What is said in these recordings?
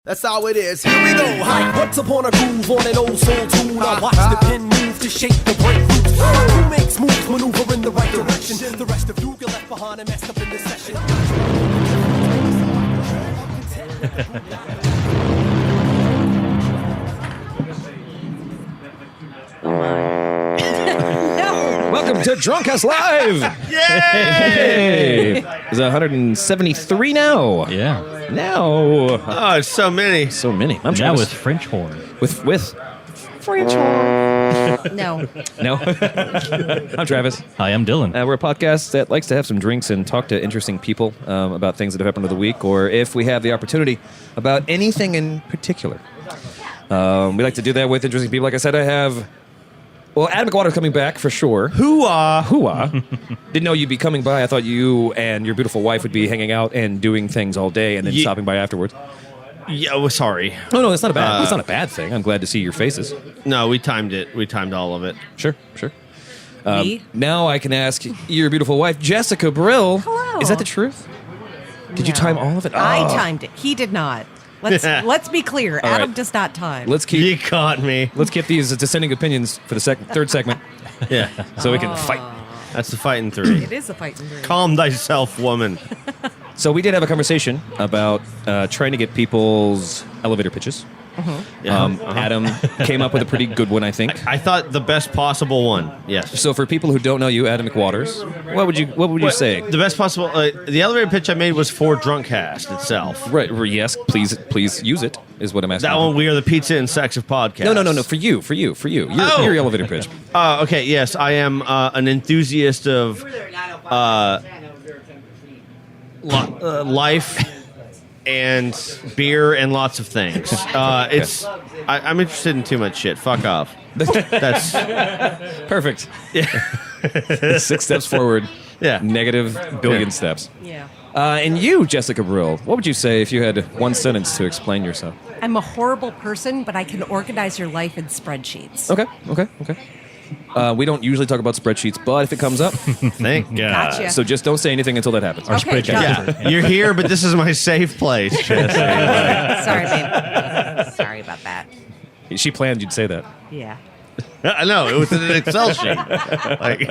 That's how it is. Here we go. Like once upon a groove on an old soul tune, I watch the pin move to shape the breakthroughs. Who makes moves, maneuver in the right direction? The rest of you get left behind and messed up in this session. Welcome to Drunk Us Live! Yay! Is it 173 now? Yeah. Now. Oh, it's so many. So many. I'm Now Travis. with French horn. With French horn. No. No. I'm Travis. Hi, I'm Dylan. We're a podcast that likes to have some drinks and talk to interesting people about things that have happened over the week, or if we have the opportunity, about anything in particular. We like to do that with interesting people. Like I said, I have... Well, Adam McWater's coming back for sure. Hooah. Didn't know you'd be coming by. I thought you and your beautiful wife would be hanging out and doing things all day and then stopping by afterwards. Yeah, well, sorry. No, it's not a bad. It's not a bad thing. I'm glad to see your faces. No, we timed it. We timed all of it. Sure. Me? Now I can ask your beautiful wife, Jessica Brill. Hello. Is that the truth? Did you No. time all of it? I Oh. timed it. He did not. Let's be clear. All Adam right. does not time. Let's keep. You caught me. Let's get these dissenting opinions for the third segment, Yeah, so we can fight. that's the fighting three. It is a fight in Calm thyself, woman. So we did have a conversation about trying to get people's elevator pitches. Adam came up with a pretty good one, I think. I thought the best possible one. Yes. So for people who don't know you, Adam McWaters, what would you say? The best possible. The elevator pitch I made was for Drunkcast itself. Right? Yes, please use it. Is what I'm asking. That one, we are the pizza and sex of podcasts. No. For you. Your elevator pitch. Okay. Yes, I am an enthusiast of life and beer and lots of things. I'm interested in too much shit. Fuck off. That's Perfect. 6 steps forward. Yeah. Negative billion Yeah. steps. Yeah. And you, Jessica Brill, what would you say if you had one sentence to explain yourself? I'm a horrible person, but I can organize your life in spreadsheets. Okay. We don't usually talk about spreadsheets, but if it comes up, thank God. Gotcha. so just don't say anything until that happens. Our Okay, spreadsheet. got Yeah, you're here, but this is my safe place. Jesse. Sorry, babe. Sorry about that. She planned you'd say that. Yeah. I know it was in an Excel sheet. Like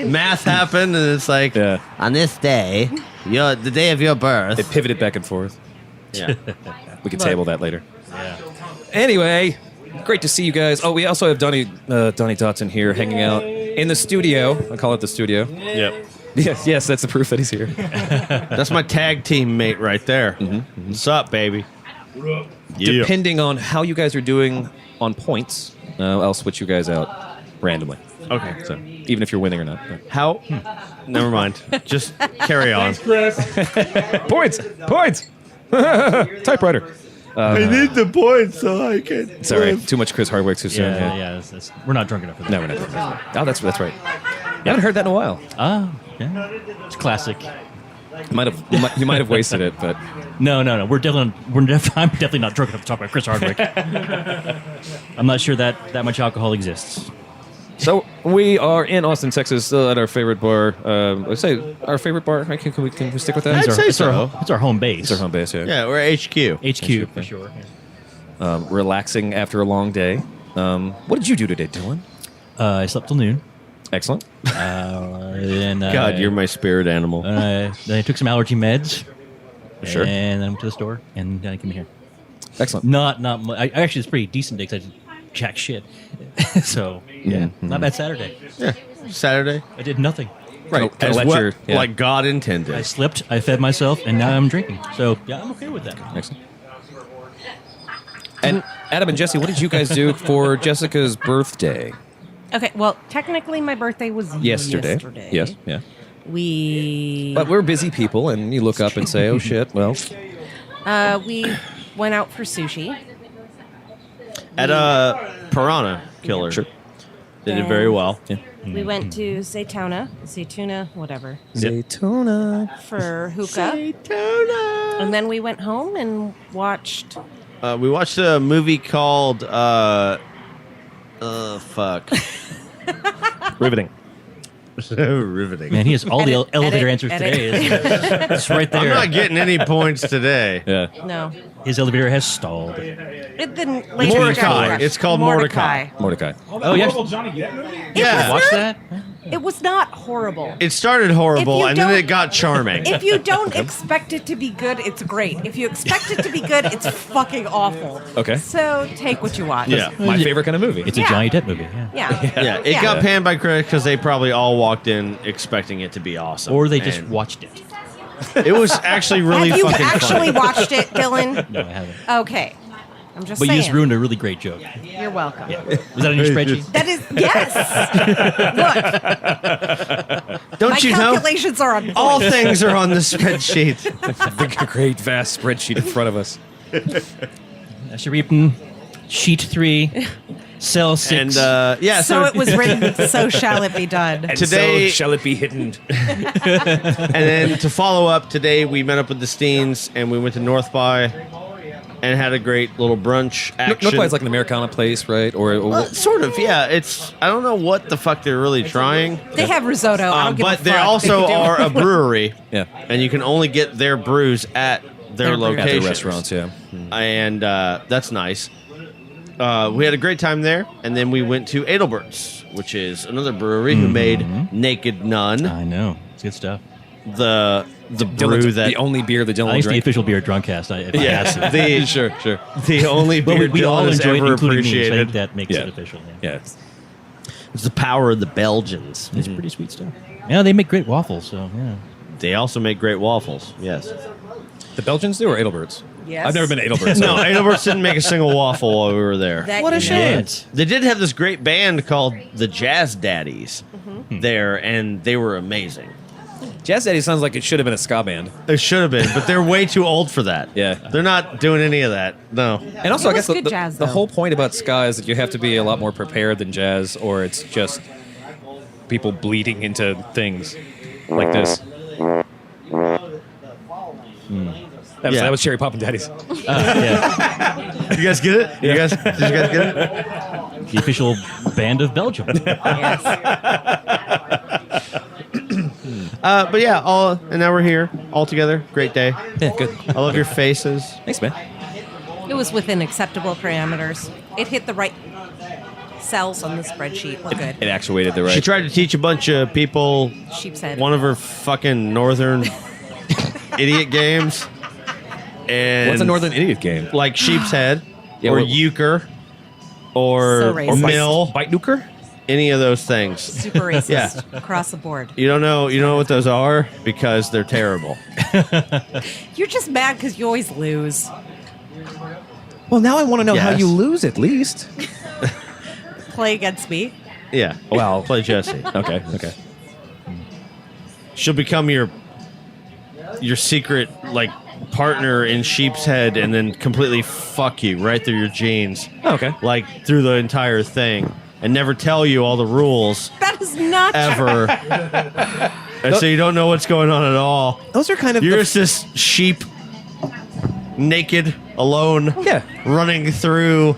math happened, and it's like Yeah. on this day, the day of your birth. It pivoted back and forth. Yeah. We can table that later. Anyway, great to see you guys. Oh, we also have Donnie Dotson here hanging out in the studio. I call it the studio. Yep. Yes, that's the proof that he's here. That's my tag team mate right there. What's up, baby? Yeah. Depending on how you guys are doing on points, I'll switch you guys out randomly. Okay. So even if you're winning or not. How? Never mind. Just carry on. Points! Typewriter. I need the points so I can. It's all right. Too much Chris Hardwick too soon. Yeah. We're not drunk enough for that. No, we're not. Oh, that's right. I haven't heard that in a while. Yeah. It's classic. You might have wasted it, but No. I'm definitely not drunk enough to talk about Chris Hardwick. I'm not sure that much alcohol exists. so we are in Austin, Texas, at our favorite bar. Let's say our favorite bar. Can we stick with that? I'd say It's so. our home base. It's our home base. Yeah. Yeah, we're HQ. HQ for sure. Relaxing after a long day. What did you do today, Dylan? I slept till noon. Excellent. And God, you're my spirit animal. Then I took some allergy meds. Sure. And then I went to the store, and then I came here. Excellent. Not much. Actually, it's pretty decent day because I did jack shit. So, yeah, not bad Saturday. Yeah. Saturday. I did nothing. Right. As Let well, your- yeah. like God I intended. slept, I fed myself, and now I'm drinking. So, yeah, I'm okay with that. Excellent. And Adam and Jesse, what did you guys do for Jessica's birthday? Okay, well, technically my birthday was Yesterday. Yes. Yeah. We But we're busy people, and you look up and say, "Oh shit!" Well, we went out for sushi. At Piranha Killer. Sure. They did very well. Yeah. We went to Zaytuna, whatever, Zaytuna. for hookah. And then we went home and watched. We watched a movie called fuck. Riveting. Riveting. Man, he has all the Edit, elevator edit, answers edit. today. It's right there. I'm not getting any points today. Yeah. No. His elevator has stalled. Then later Mordecai. Jack It's called Mordecai. Mordecai. Oh, yeah. Johnny Depp movie? Yeah. Watch that? It was not horrible. It started horrible, If you and then don't- it got charming. If you don't expect it to be good, it's great. If you expect it to be good, it's fucking awful. Okay. So take what you want. Yeah. My favorite kind of movie. It's a Yeah. Johnny Depp movie. Yeah. Yeah. Yeah, it got panned by critics because they probably all walked in expecting it to be awesome. Or they just And watched it. It was actually really Have you fucking actually funny. watched it, Dylan? No, I haven't. Okay. I'm just But you saying. just ruined a really great joke. You're welcome. Was that on your spreadsheet? That is yes. Look, Don't my you know? calculations are on point. All things are on the spreadsheet. The great vast spreadsheet in front of us. Asher Reapton, sheet 3, cell 6. And yeah, So it was written, so shall it be done. And Today- so shall it be hidden. and then to follow up today, we met up with the Steens and we went to North by and had a great little brunch action. North by is like an Americana place, right? Or Sort of, yeah. It's I don't know what the fuck they're really trying, They have risotto. I don't give but a they fuck. also They do. are a brewery, yeah, and you can only get their brews at their Their brewery. at location. the restaurants. Yeah. And that's nice. We had a great time there, and then we went to Adelbert's, which is another brewery who made Naked Nun, I know. It's good stuff. the brew Dylan's that the only beer that I Dylan think it's the drank. official beer drunkcast. If I yeah asked it. the Sure. the only But beer we all Dylan has enjoy it, ever including me. So I think appreciated. that makes Yeah. it official. Yeah. Yeah. It's the power of the Belgians. It's pretty sweet stuff. Yeah, they make great waffles. So yeah. They also make great waffles. Yes. The Belgians do or Adelberts? Yes. I've never been to Adelberts. No, Adelbert's didn't make a single waffle while we were there. That What a you shame. know. Yes. They did have this great band called the Jazz Daddies Mm-hmm. there, and they were amazing. Jazz Daddy sounds like it should have been a ska band. It should have been, but they're way too old for that. Yeah. They're not doing any of that. No. And also, It I guess was the, good jazz, the though. whole point about ska is that you have to be a lot more prepared than jazz, or it's just people bleeding into things like this. Yeah. That was Cherry Poppin' Daddies. Yeah. You guys get it? Did you guys get it? The official band of Belgium. Yes. But yeah, and now we're here all together. Great day. Yeah, good. I love your faces. Thanks, man. It was within acceptable parameters. It hit the right cells on the spreadsheet. We're good. It actuated the right. She tried to teach a bunch of people Sheep's head. one of her fucking northern idiot games. And What's a Northern Idiot game? like Sheep's Head Yeah, or what- Euchre So or racist. Mill, Bite Nuker? any of those things. Super racist Yeah. across the board. You don't know what those are because they're terrible. You're just mad because you always lose. Well, now I want to know how Yes. you lose at least. Play against me. Yeah. Well- play Jesse. Okay. She'll become your secret like partner in Sheep's Head and then completely fuck you right through your genes. Oh, okay. Like through the entire thing and never tell you all the rules That is not true. ever. And so you don't know what's going on at all. Those are kind of You're just this sheep, naked, alone, Yeah. running through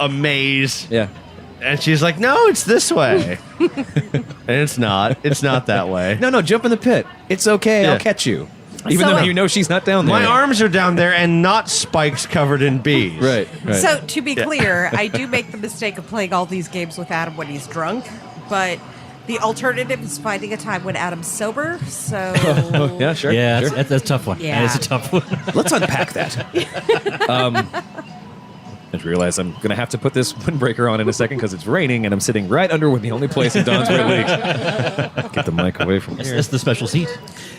a maze. Yeah. And she's like, no, it's this way. And it's not. It's not that way. No, jump in the pit. It's okay. Yeah. I'll catch you. Even So though wait. you know she's not down there. My arms are down there and not spikes covered in bees. Right. So to be clear, I do make the mistake of playing all these games with Adam when he's drunk, but the alternative is finding a time when Adam's sober. So yeah, sure. Yeah, sure. that's a tough one. Yeah. That is a tough one. Let's unpack that. I just realized I'm going to have to put this windbreaker on in a second because it's raining and I'm sitting right under the only place in Don's where it leaks. Get the mic away from here. That's the special seat.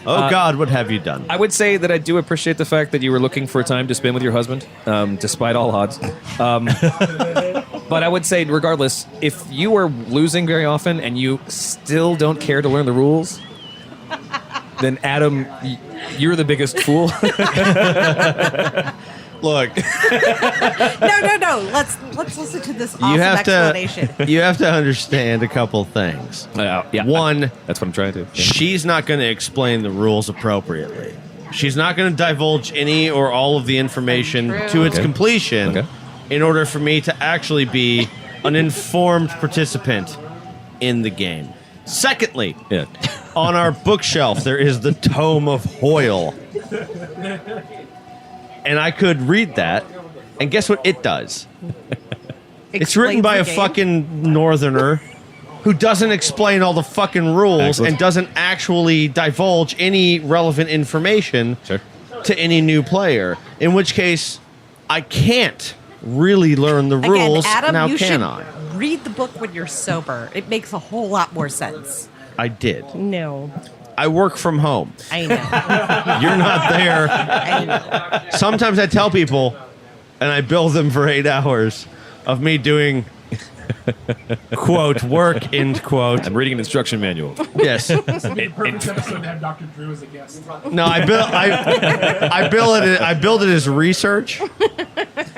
Oh, God, what have you done? I would say that I do appreciate the fact that you were looking for a time to spend with your husband, despite all odds. But I would say, regardless, if you are losing very often and you still don't care to learn the rules, then Adam, you're the biggest fool. Look, no. Let's listen to this awesome you have explanation. to you have to understand a couple things. Yeah, One, that's what I'm trying to do. Yeah. she's not going to explain the rules appropriately. She's not going to divulge any or all of the information to its Okay. completion Okay. in order for me to actually be an informed participant in the game. Secondly, Yeah. on our bookshelf, there is the Tome of Hoyle. And I could read that, and guess what it does? It's written Explains by the a game. fucking northerner who doesn't explain all the fucking rules Excellent. and doesn't actually divulge any relevant information Sure. to any new player. In which case, I can't really learn the Again, rules. Adam, now you can should I? read the book when you're sober. It makes a whole lot more sense. I did. No, I work from home. I know. You're not there. I know. Sometimes I tell people, and I bill them for 8 hours of me doing, quote, work, end quote. I'm reading an instruction manual. Yes. Perfect episode to have Dr. Drew as a guest. No, I billed it as research,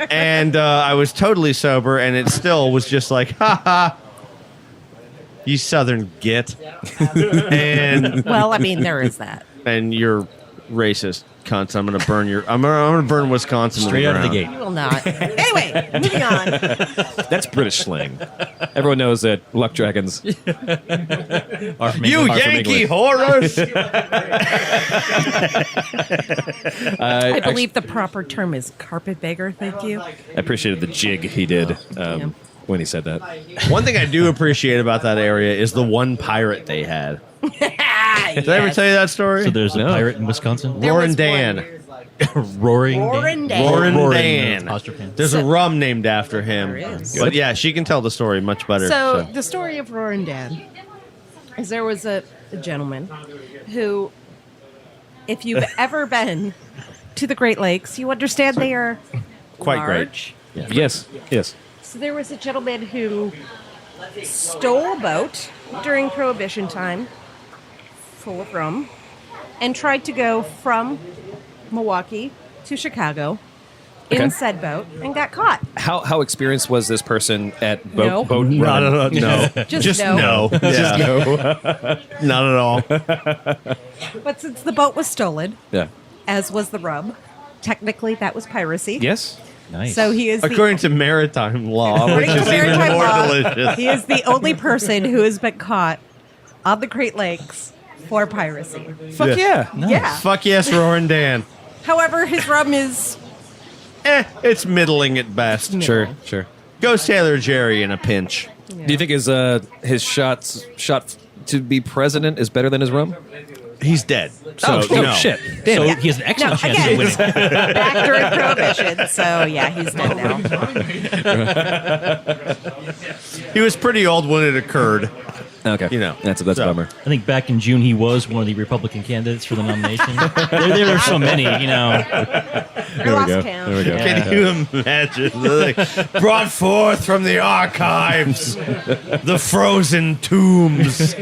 and I was totally sober, and it still was just like, ha ha, you southern git, and Well, I mean, there is that. you're racist cunts. I'm gonna burn I'm gonna burn Wisconsin to Straight out of the ground. gate. You will not. Anyway, moving on. That's British slang. Everyone knows that luck dragons. You from Yankee England. horrors! I believe the proper term is carpetbagger. Thank you. I appreciated the jig he did when he said that. One thing I do appreciate about that area is the one pirate they had. Did I ever tell you that story? So there's a No. pirate in Wisconsin. There Roaring was Dan. Roaring Roaring Dan. Roaring Roaring Dan. apostrophe. There's a rum named after him. There is. But yeah, she can tell the story much better. So So, the story of Roaring Dan is there was a gentleman who, if you've ever been to the Great Lakes, you understand they are Quite great. large. Yes. Yes. So there was a gentleman who stole a boat during Prohibition time, full of rum, and tried to go from Milwaukee to Chicago Okay. in said boat and got caught. How experienced was this person at No. boat running? no. Just no. no. Yeah. Not at all. But since the boat was stolen, Yeah. as was the rum, technically that was piracy. Yes. Nice. So he is According to maritime law, which According to is even maritime more law, delicious. he is the only person who has been caught on the Great Lakes for piracy. Fuck yeah. Yeah. Fuck yes, Roaring Dan. However, his rum is It's middling at best. Sure. Sure. Go Sailor Jerry in a pinch. Do you think his shot to be president is better than his rum? He's dead. So oh no. shit! Damn so it. he has an excellent No, chance again. of winning. back during Prohibition. So yeah, he's dead now. He was pretty old when it occurred. Okay. You know. That's a So- bummer. I think back in June he was one of the Republican candidates for the nomination. there were so many, you know. I lost count. There we go. Can you imagine? Like, brought forth from the archives, the frozen tombs.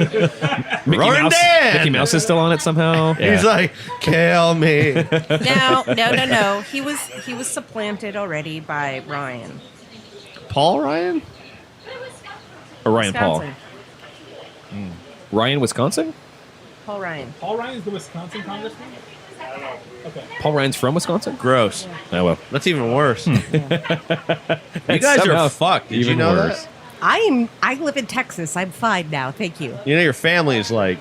Roaring Dan! Mickey Mouse is still on it somehow. He's like, kill me. No. He was supplanted already by Ryan. Paul Ryan? Or Ryan Paul. Wisconsin. Ryan, Wisconsin? Paul Ryan. Paul Ryan is the Wisconsin congressman? Okay. Paul Ryan's from Wisconsin? Gross. Oh, well. That's even worse. You guys Somehow are fucked. Did you even know worse. that? I live in Texas. I'm fine now. Thank you. You know your family is like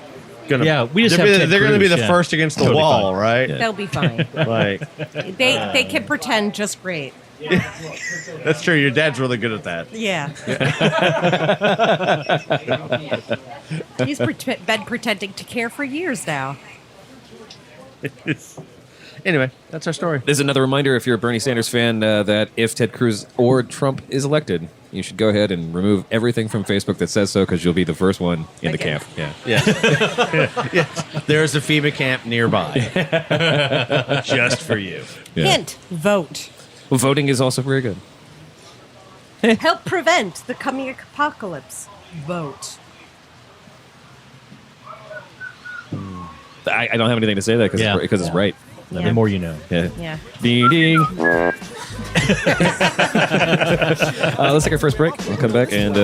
gonna. Yeah, we just they're have be- Ted they're going to be Cruz, the yeah. first against the Totally wall, fine. right? They'll be fine. Like They can pretend just great. that's true. Your dad's really good at that. Yeah. He's been pretending to care for years now. Anyway, that's our story. There's another reminder if you're a Bernie Sanders fan that if Ted Cruz or Trump is elected, you should go ahead and remove everything from Facebook that says so because you'll be the first one in the Again. camp. Yeah. Yes. There's a FEMA camp nearby, just for you. Yeah. Hint: vote. Well, voting is also very good. Help prevent the coming apocalypse. Vote. I don't have anything to say that Yeah. because it's right. Yeah. The more you know. Yeah. Yeah. Ding ding. Let's take our first break. We'll come back and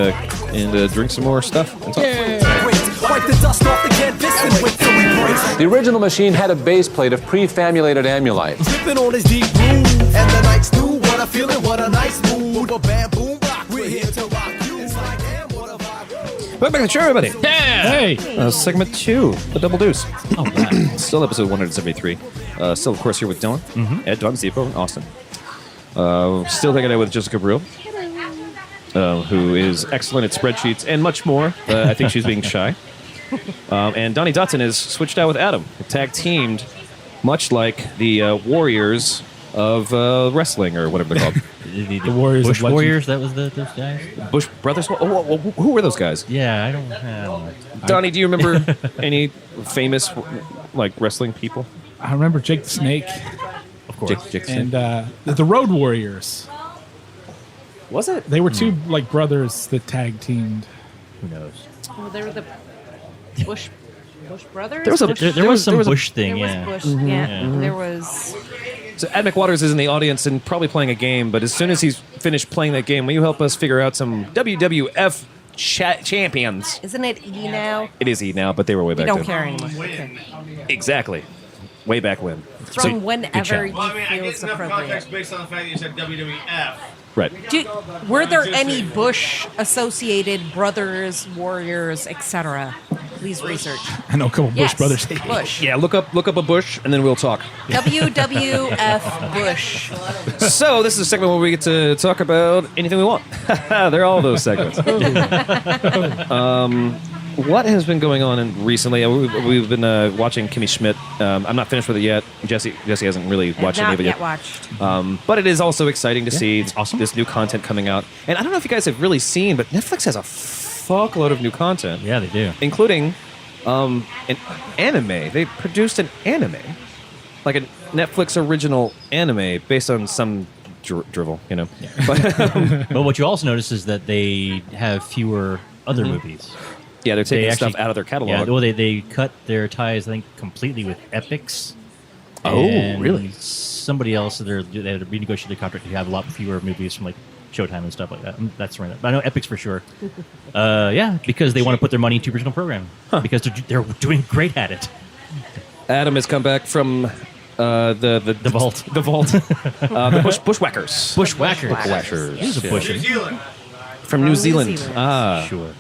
drink some more stuff. And talk. Wipe the dust off the canvas and wait till we break. The original machine had a base plate of pre-famulated amulite. Sipping on his deep groove, and the night's new. What a feeling, what a nice mood. A bam, boom, rock. We're here to rock you. It's like, damn, what a vibe. Welcome back to the show, everybody. Hey. Segment 2, the Double Deuce. Oh, wow. Still episode 173. Still, of course, here with Dylan, Ed, Don, Zeppo, and Austin. Still hanging out with Jessica Brill, who is excellent at spreadsheets and much more. I think she's being shy. And Donnie Dotson is switched out with Adam, tag-teamed, much like the Warriors of wrestling, or whatever they're called. The Warriors Bush of Legend. Warriors, that was those guys? Bush Brothers? Who were those guys? Yeah, I don't know. Donnie, do you remember any famous wrestling people? I remember Jake the Snake Of course. Jake and the Road Warriors. was it? They were two brothers that tag teamed. Who knows? Well, they were the Bush brothers. There was a- Bush- There was some was a- Bush there thing, was yeah. Bush. Yeah, there was. So Ed McWaters is in the audience and probably playing a game, but as soon as he's finished playing that game, will you help us figure out some WWF champions? Isn't it E now? It is E now, but they were way You back don't then. care anymore. Okay. Exactly. Way back when. From whenever chat. you feel it's appropriate. based on the fact that you said WWF. Right. Were there any Bush associated brothers, warriors, etc.? Please research. I know a couple Yes, Bush brothers. Bush. Yeah, look up a Bush, and then we'll talk. WWF Bush. So this is a segment where we get to talk about anything we want. They're all those segments. What has been going on recently? We've been watching Kimmy Schmidt. I'm not finished with it yet. Jesse hasn't really watched any Not of it yet yet. watched. But it is also exciting to see awesome. this new content coming out. And I don't know if you guys have really seen, but Netflix has a fuckload of new content, Yeah, they do. including an anime. They produced an anime, like a Netflix original anime based on some drivel, you know. But But what you also notice is that they have fewer other movies. yeah, they're taking They stuff actually- out of their catalog. Yeah, well, they cut their ties, I think, completely with Epix. Oh, And really? Somebody else, they had to renegotiate the contract to have a lot fewer movies from like Showtime and stuff like that. That's right. But I know Epix for sure. Yeah, because they want to put their money into original programming because they're doing great at it. Adam has come back from the vault. The vault. The Bushwhackers. Bushwhackers. Bushwhackers. He was a Yeah. busher. From New New Zealand. Zealand. Ah. Sure.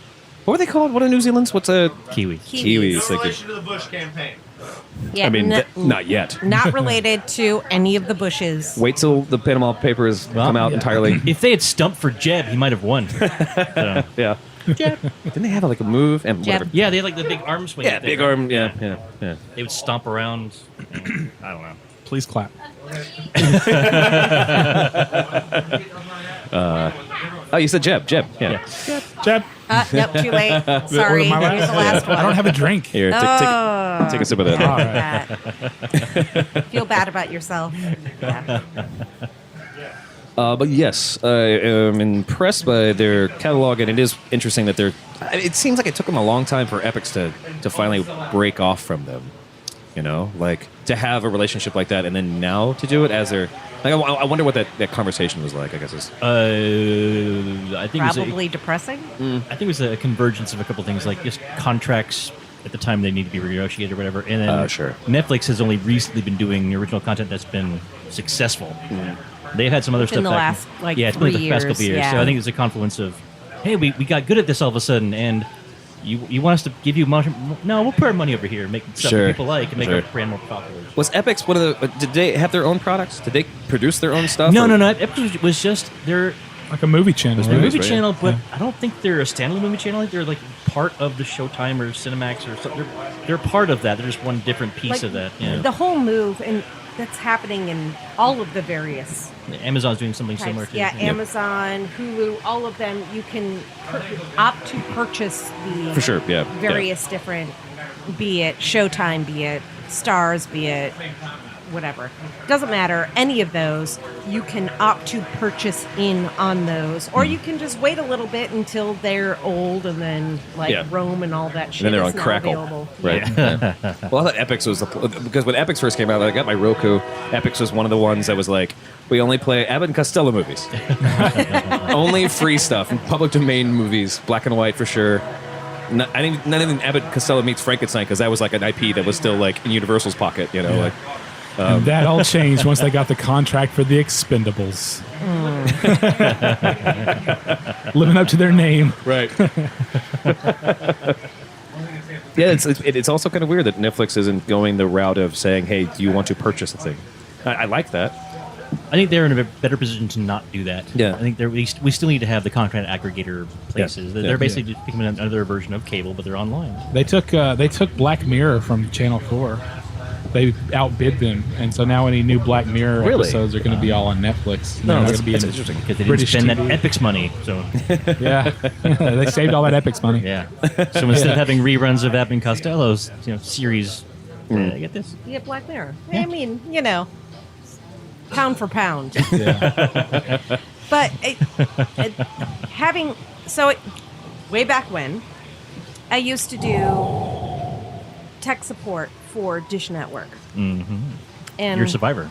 What were they called? What are New Zealand's? What's a Kiwi. Kiwis? Thank you. to the Bush campaign. Yeah, I mean, not yet. not related to any of the Bushes. Wait till the Panama Papers come out entirely. If they had stumped for Jeb, he might have won. So, Yeah. Didn't they have like a move and Jeb. whatever? yeah, they had like the big arm swing. Yeah, big arm. Yeah. They would stomp around. I don't know. Please clap. Oh, you said Jeb. Yeah. Jeb, Nope, too late. Sorry. my Here's the last one. I don't have a drink. Here, take a sip of that. All right. That. Feel bad about yourself. Yeah. But yes, I am impressed by their catalog, and it is interesting that they're. It seems like it took them a long time for Epix to finally break off from them. You know, like to have a relationship like that, and then now to do it as their. Like, I wonder what that conversation was like. I guess is. I think Probably depressing. I think it was a convergence of a couple things, like just contracts at the time they need to be renegotiated or whatever. And then Sure. Netflix has only recently been doing original content that's been successful. They've had some other Within stuff the back last, like, yeah, it's been 3 the past couple years, years. yeah. So I think it's a confluence of, hey, we got good at this all of a sudden, and you want us to give you money? No, we'll put our money over here and make stuff Sure. that people like and make Sure. our brand more popular. Was Epix one of the? Did they have their own products? Did they produce their own stuff? No, or- no, no. Epic was just they're Like a movie channel. There's a right? movies, movie right? channel, but I don't think they're a standalone movie channel. I think they're like part of the Showtime or Cinemax or something. They're part of that. They're just one different piece Like, of that. Yeah. The whole move, and that's happening in all of the various Amazon's doing something similar types. too. Yeah, Amazon, Hulu, all of them. You can opt to purchase the For sure, yeah. various different, be it Showtime, be it Stars, be it whatever. Doesn't matter. Any of those, you can opt to purchase in on those, or you can just wait a little bit until they're old and then like Yeah. Rome and all that shit And then they're is on now Crackle, available. right? Yeah. Well, I thought Epix was because when Epix first came out, I got my Roku. Epix was one of the ones that was like, we only play Abbott and Costello movies, only free stuff, public domain movies, black and white for sure. Not even Abbott and Costello meets Frankenstein because that was like an IP that was still like in Universal's pocket, you know, like. And that all changed once they got the contract for the Expendables. Living up to their name. Right. Yeah, it's also kind of weird that Netflix isn't going the route of saying, "Hey, do you want to purchase a thing?" I like that. I think they're in a better position to not do that. Yeah. I think we still need to have the content aggregator places. Yeah. They're basically just becoming another version of cable, but they're online. They took Black Mirror from Channel 4. They outbid them, and so now any new Black Mirror Really? episodes are going to be all on Netflix. They're not that's gonna be in interesting. Because they British didn't spend TV. that Epix money. So, Yeah, they saved all that Epix money. yeah. So instead of having reruns of Abbott and Costello's series, I get this. You get Black Mirror. I mean, pound for pound. Yeah. But way back when, I used to do tech support for Dish Network. Mm-hmm. And You're a survivor.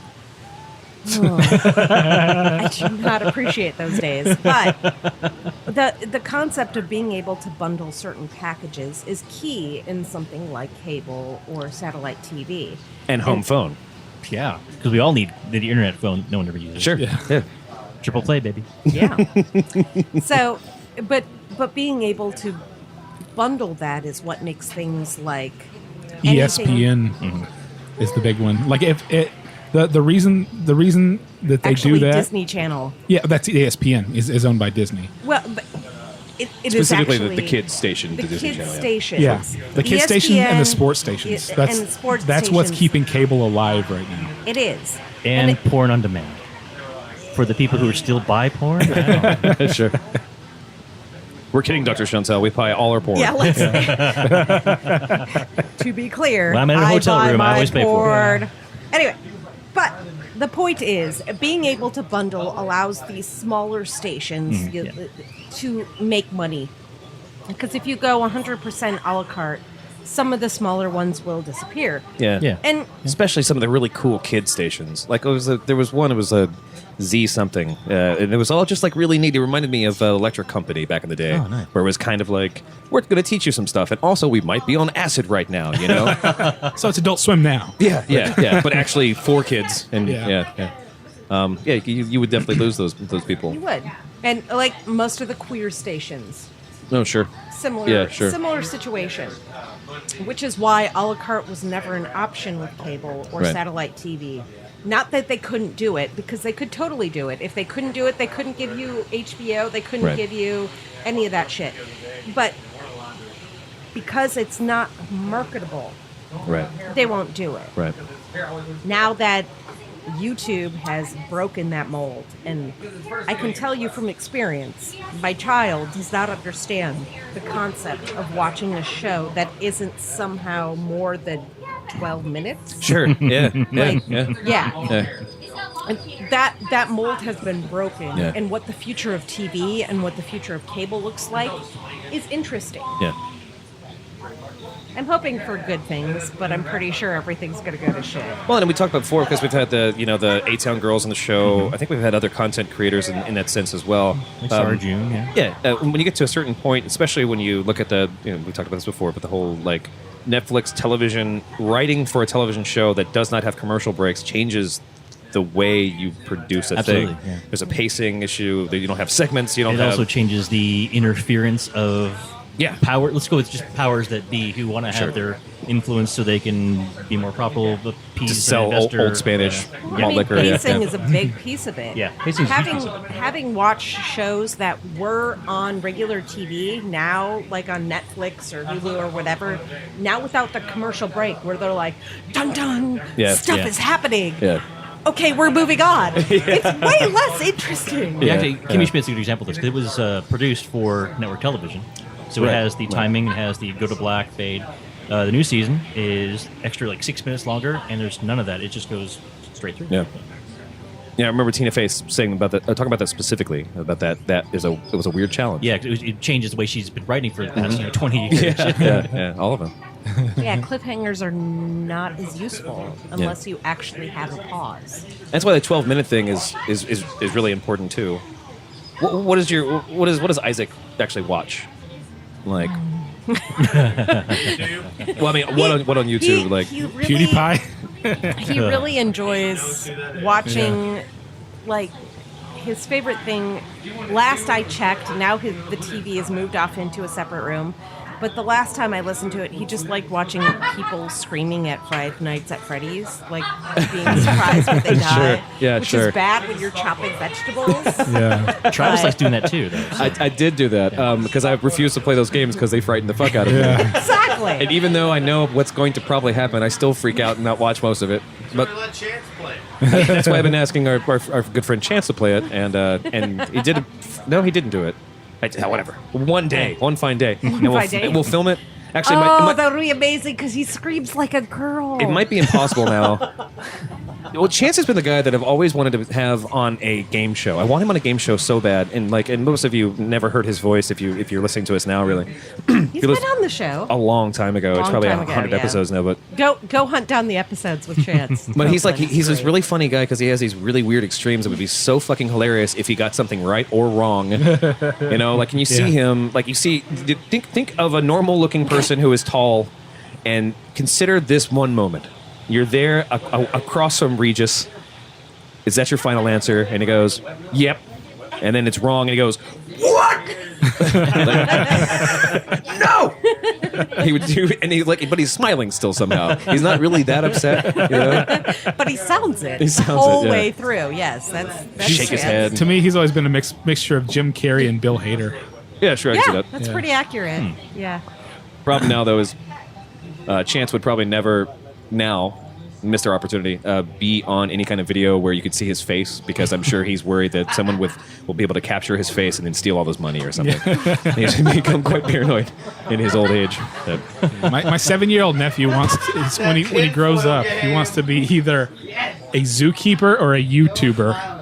I do not appreciate those days. But the concept of being able to bundle certain packages is key in something like cable or satellite TV. And home phone. Yeah, because we all need the internet phone. No one ever uses. Sure. Yeah. Triple play, baby. Yeah. So, but being able to bundle that is what makes things like anything- ESPN is the big one. Like if the reason that they Actually, do that, Disney Channel. yeah, that's ESPN is owned by Disney. Well, but it is Specifically actually the kids station. The Disney kids Channel, yeah. stations. Yeah, the kids station and the ESPN sports stations. That's and the sports that's what's stations. keeping cable alive right now. It is. And it- porn on demand. For the people who are still buy porn, I don't know. Sure. We're kidding, Dr. Chantel. We buy all our porn. yeah, let's. To be clear, When I'm in a hotel buy room, I my always pay for it. porn. Anyway, but the point is, being able to bundle allows these smaller stations to make money. Because if you go 100% a la carte, some of the smaller ones will disappear. Yeah. And Especially some of the really cool kid stations. Like there was one. It was a Z something, and it was all just like really neat. It reminded me of Electric Company back in the day, Oh, nice. where it was kind of like, we're going to teach you some stuff, and also we might be on acid right now, you know? So it's Adult Swim now. yeah. But actually for kids, and Yeah. you would definitely lose those people. you would. And like most of the queer stations, No, sure. similar Yeah, sure. similar situation. Which is why a la carte was never an option with cable or Right. satellite TV. Not that they couldn't do it, because they could totally do it. If they couldn't do it, they couldn't give you HBO, they couldn't Right. give you any of that shit. But because it's not marketable, Right. they won't do it. Right. Now that YouTube has broken that mold, and I can tell you from experience, my child does not understand the concept of watching a show that isn't somehow more than 12 minutes. Sure. Yeah. Like, yeah. yeah. And that mold has been broken, Yeah. and what the future of TV and what the future of cable looks like is interesting. Yeah. I'm hoping for good things, but I'm pretty sure everything's going to go to shit. Well, and we talked about before because we've had the A-Town girls on the show. I think we've had other content creators in that sense as well. Like Sarah June, yeah. Yeah, when you get to a certain point, especially when you look at we talked about this before, but the whole like Netflix television writing for a television show that does not have commercial breaks changes the way you produce a Absolutely, thing. yeah. There's a pacing issue. That you don't have segments. You don't It have. also changes the interference of power. Let's go with just powers that be who want to have their influence so they can be more profitable. The to sell old Spanish I malt mean, liquor. pacing is a big piece of it. Yeah, pacing is having watched shows that were on regular TV now, like on Netflix or Hulu or whatever, now without the commercial break, where they're like, "Dun dun, Yeah, stuff yeah. is happening." Yeah. Okay, we're moving on. It's way less interesting. Yeah. Actually, Kimmy Schmidt's a good example of this. 'Cause it was produced for network television, so Right. it has the timing, it has the go to black, fade. The new season is extra, like 6 minutes longer, and there's none of that. It just goes straight through. Yeah. Yeah, I remember Tina Fey saying about that, talking about that specifically, about that. It was a weird challenge. Yeah, it changes the way she's been writing for the past 20 years. yeah, all of them. Yeah, cliffhangers are not as useful unless you actually have a pause. That's why the 12-minute thing is really important too. What does Isaac actually watch? Like, well, I mean, what on YouTube? Like he really, PewDiePie. He really enjoys watching, like, his favorite thing. Last I checked, now the TV has moved off into a separate room. But the last time I listened to it, he just liked watching people screaming at Five Nights at Freddy's, like being surprised when they die. Yeah, which sure. is bad when you're chopping vegetables. Yeah. Travis likes doing that too, though. I did do that because I refuse to play those games because they frighten the fuck out of me. Exactly. And even though I know what's going to probably happen, I still freak out and not watch most of it. But Let Chance play. that's why I've been asking our good friend Chance to play it, and he did. No, he didn't do it. Whatever. One day, one fine day, and fine day. we'll film it. Actually, that would be amazing because he screams like a girl. it might be impossible now. Well, Chance has been the guy that I've always wanted to have on a game show. I want him on a game show so bad, and most of you never heard his voice if you're listening to us now. Really, He's been on the show. a long time ago. It's Long probably time ago, 100 yeah. episodes now, but Go hunt down the episodes with Chance. But he's like It's he's this great. really funny guy because he has these really weird extremes that would be so fucking hilarious if he got something right or wrong. You know, like, can you see him? Like, you see, think of a normal looking person who is tall, and consider this one moment. You're there across from Regis. Is that your final answer? And he goes, "Yep." And then it's wrong, and he goes, "What?" No. He would do, and but he's smiling still somehow. He's not really that upset, you know. But he sounds it He the sounds whole it, yeah. way through. Yes, that's Shake his Chance. head. To me, he's always been a mixture of Jim Carrey and Bill Hader. Yeah, sure, I can see Yeah, that. that's Yeah. pretty accurate. Yeah. Problem now, though, is Chance would probably never now, Mr. Opportunity, be on any kind of video where you could see his face, because I'm sure he's worried that someone will be able to capture his face and then steal all his money or something. He's become quite paranoid in his old age. My 7-year-old nephew wants to, when he grows up, he wants to be either a zookeeper or a YouTuber.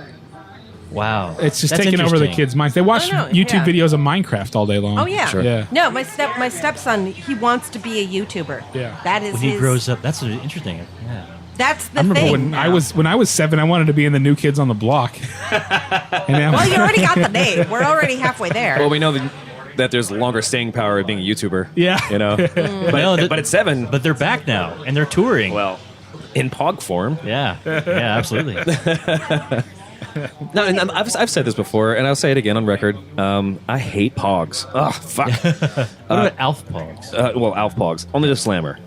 Wow. It's just That's taking over the interesting. kids' minds. They watch I know, YouTube yeah. videos of Minecraft all day long. Oh yeah. Sure. Yeah. No, my stepson, he wants to be a YouTuber. Yeah. That is When he grows up, that's interesting. Yeah. That's the I remember thing. when now. I was 7, I wanted to be in the New Kids on the Block. And now, Well, you already got the name. We're already halfway there. Well, we know that there's longer staying power of being a YouTuber. Yeah. You know? But at 7, But they're back now, and they're touring. well, in POG form. Yeah. Yeah, absolutely. No, and I've said this before, and I'll say it again on record. I hate Pogs. Oh, fuck. What about Alf Pogs? Well, Alf Pogs. Only the Slammer.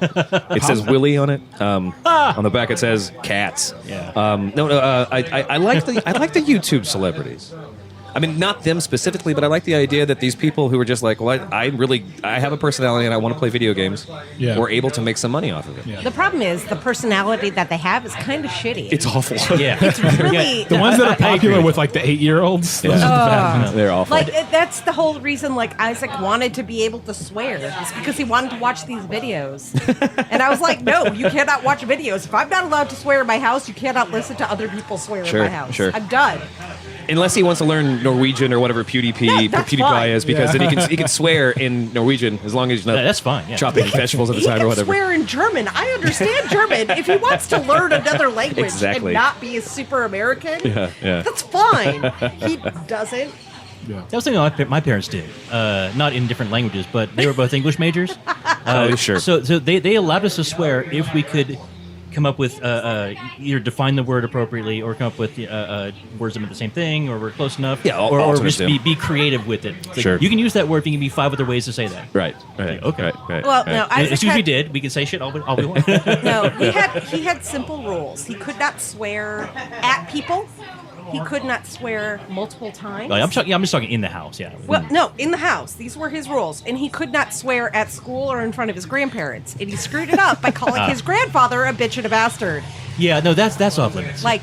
It says Willie on it. On the back it says cats. Yeah. I like the YouTube celebrities. I mean, not them specifically, but I like the idea that these people who are just like, well, I have a personality and I want to play video games, Yeah. were able to make some money off of it. Yeah. The problem is the personality that they have is kind of shitty. It's awful. Yeah. It's really the ones that are I popular agree. with like the 8-year-olds. Those are the bad ones. They're awful. like that's the whole reason. Like Isaac wanted to be able to swear, is because he wanted to watch these videos. And I was like, no, you cannot watch videos. If I'm not allowed to swear in my house, you cannot listen to other people swear Sure, in my house. sure. I'm done. Unless he wants to learn Norwegian or whatever PewDiePie that's fine. is, because Yeah. then he can swear in Norwegian as long as he's not That's fine. Yeah. chopping vegetables at the He time or can whatever. swear in German. I understand German. If he wants to learn another language Exactly. and not be a super American, Yeah. that's fine. He doesn't. That was something my parents did. Not in different languages, but they were both English majors. Sure. So they allowed us to swear if we could come up with either define the word appropriately or come up with words that meant the same thing or were close enough. Yeah, or alternates just do. be creative with it. It's like, Sure. You can use that word. You can be 5 other ways to say that. Right. Okay. Right. Well, no, And Isaac as soon as we had, did, we could say shit all we want. no, he had simple rules. He could not swear at people. He could not swear multiple times. I'm just talking in the house. Yeah. Well, no, in the house. These were his rules. And he could not swear at school or in front of his grandparents. And he screwed it up by calling his grandfather a bitch and a bastard. Yeah. No, that's off limits. Like,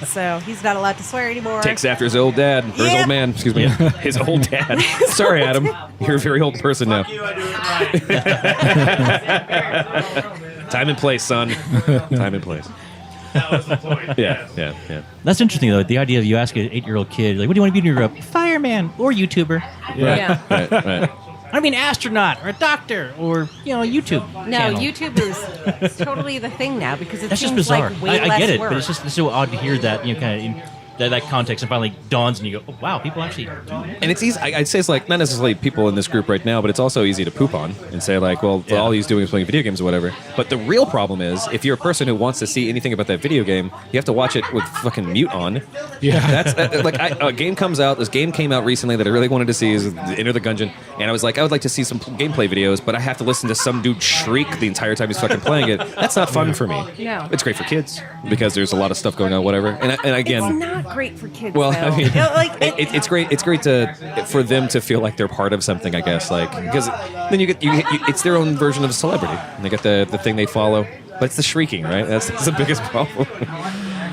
so he's not allowed to swear anymore. Takes after his old dad, or his Yep. old man, excuse me. His old dad. Sorry, Adam. You're a very old person now. You, I do it right. Time and place, son. Time and place. That was the point. Yeah. That's interesting though. The idea of you ask an 8-year-old kid, like, what do you want to be when you grow up? Fireman or YouTuber. Yeah. Right. I mean, astronaut or a doctor or YouTube. No, channel. YouTube is totally the thing now because it That's just seems bizarre. like way I less get it, work. but it's just so odd to hear that. Kind of that context and finally dawns, and you go, "Oh wow, people actually." Do that. And it's easy. I'd say it's like not necessarily people in this group right now, but it's also easy to poop on and say like, well, all he's doing is playing video games or whatever. But the real problem is if you're a person who wants to see anything about that video game, you have to watch it with fucking mute on. Yeah. That's a game comes out. This game came out recently that I really wanted to see is Enter the Gungeon, and I was like, I would like to see some gameplay videos, but I have to listen to some dude shriek the entire time he's fucking playing it. That's not fun for me. No. It's great for kids because there's a lot of stuff going on, whatever. And again, It's not great for kids. well, though. I mean, You know, like it's great. It's great for them to feel like they're part of something. I guess, like because then you get it's their own version of a celebrity. And they get the thing they follow, but it's the shrieking, right? That's the biggest problem.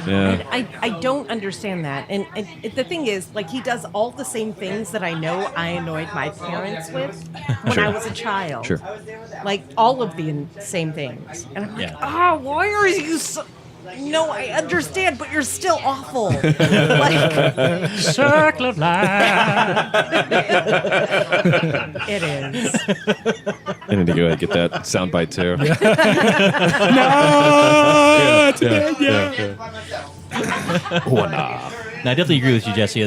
Yeah. I don't understand that. And the thing is, like, he does all the same things that I know I annoyed my parents with when Sure. I was a child. Sure. Like, all of the same things. And I'm like, Yeah. why are you so... No, I understand, but you're still awful. Like, Circle of life. it is. I need to go ahead and get that soundbite too. Now, I definitely agree with you, Jesse. I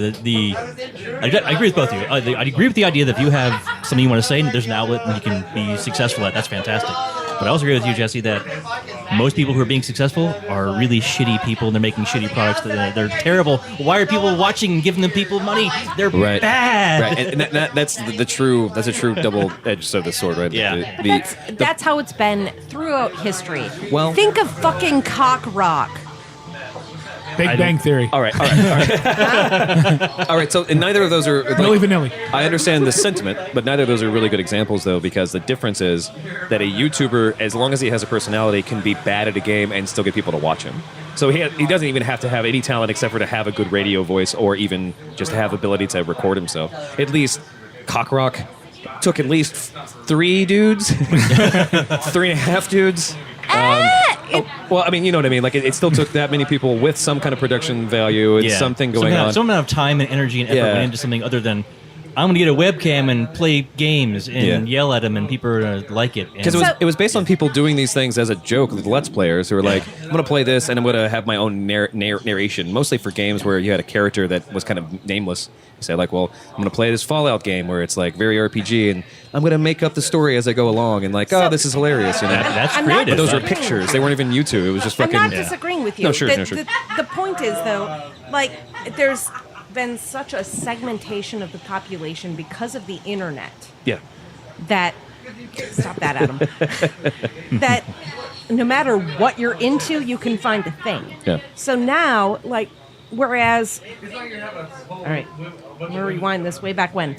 agree with both of you. I agree with the idea that if you have something you want to say, and there's an outlet and you can be successful at, that's fantastic. But I also agree with you, Jesse, that most people who are being successful are really shitty people, and they're making shitty products. They're terrible. Why are people watching and giving them people money? They're Right. bad. Right, and that's the true. That's a true double edged side of the sword, right? Yeah. That's how it's been throughout history. Well- think of fucking cock rock. Big Bang Theory. All right. All right. So, and neither of those are. Like, Milli Vanilli. I understand the sentiment, but neither of those are really good examples, though, because the difference is that a YouTuber, as long as he has a personality, can be bad at a game and still get people to watch him. So he doesn't even have to have any talent except for to have a good radio voice or even just have ability to record himself. At least Cockrock took at least 3 dudes, 3.5 dudes. Well, I mean, you know what I mean. Like, it still took that many people with some kind of production value and something going on. Some amount of time and energy and effort went into something other than I'm going to get a webcam and play games and yell at them, and people are going to like it. Because it was based on people doing these things as a joke with Let's Players who were like, I'm going to play this and I'm going to have my own narration, mostly for games where you had a character that was kind of nameless. You say, like, well, I'm going to play this Fallout game where it's like very RPG, and I'm going to make up the story as I go along, and like, this is hilarious. You know? That's I'm not creative. Those were disagreeing. pictures. They weren't even YouTube. It was just I'm fucking. not disagreeing with you. No, sure, the, no, sure. The point is, though, like, there's been such a segmentation of the population because of the internet Yeah. that stop that, Adam. That no matter what you're into, you can find a thing. Yeah. So now, like, whereas, all right, I'm gonna rewind this way back when.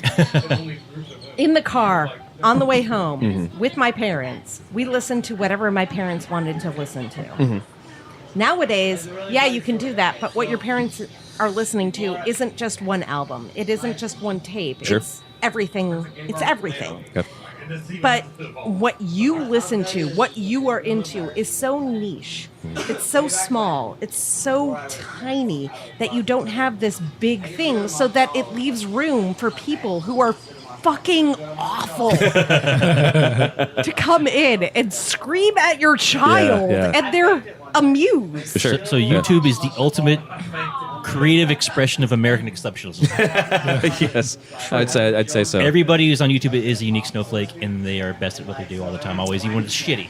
In the car on the way home with my parents, we listened to whatever my parents wanted to listen to. Nowadays, yeah, you can do that, but what your parents are listening to isn't just one album. It isn't just one tape. Sure. It's everything. It's everything. Okay. But what you listen to, what you are into, is so niche. It's so small. It's so tiny that you don't have this big thing, so that it leaves room for people who are fucking awful to come in and scream at your child, Yeah. and they're amused. Sure. So YouTube is the ultimate creative expression of American exceptionalism. Yes. I'd say so. Everybody who's on YouTube is a unique snowflake, and they are best at what they do all the time. Always, even when it's shitty.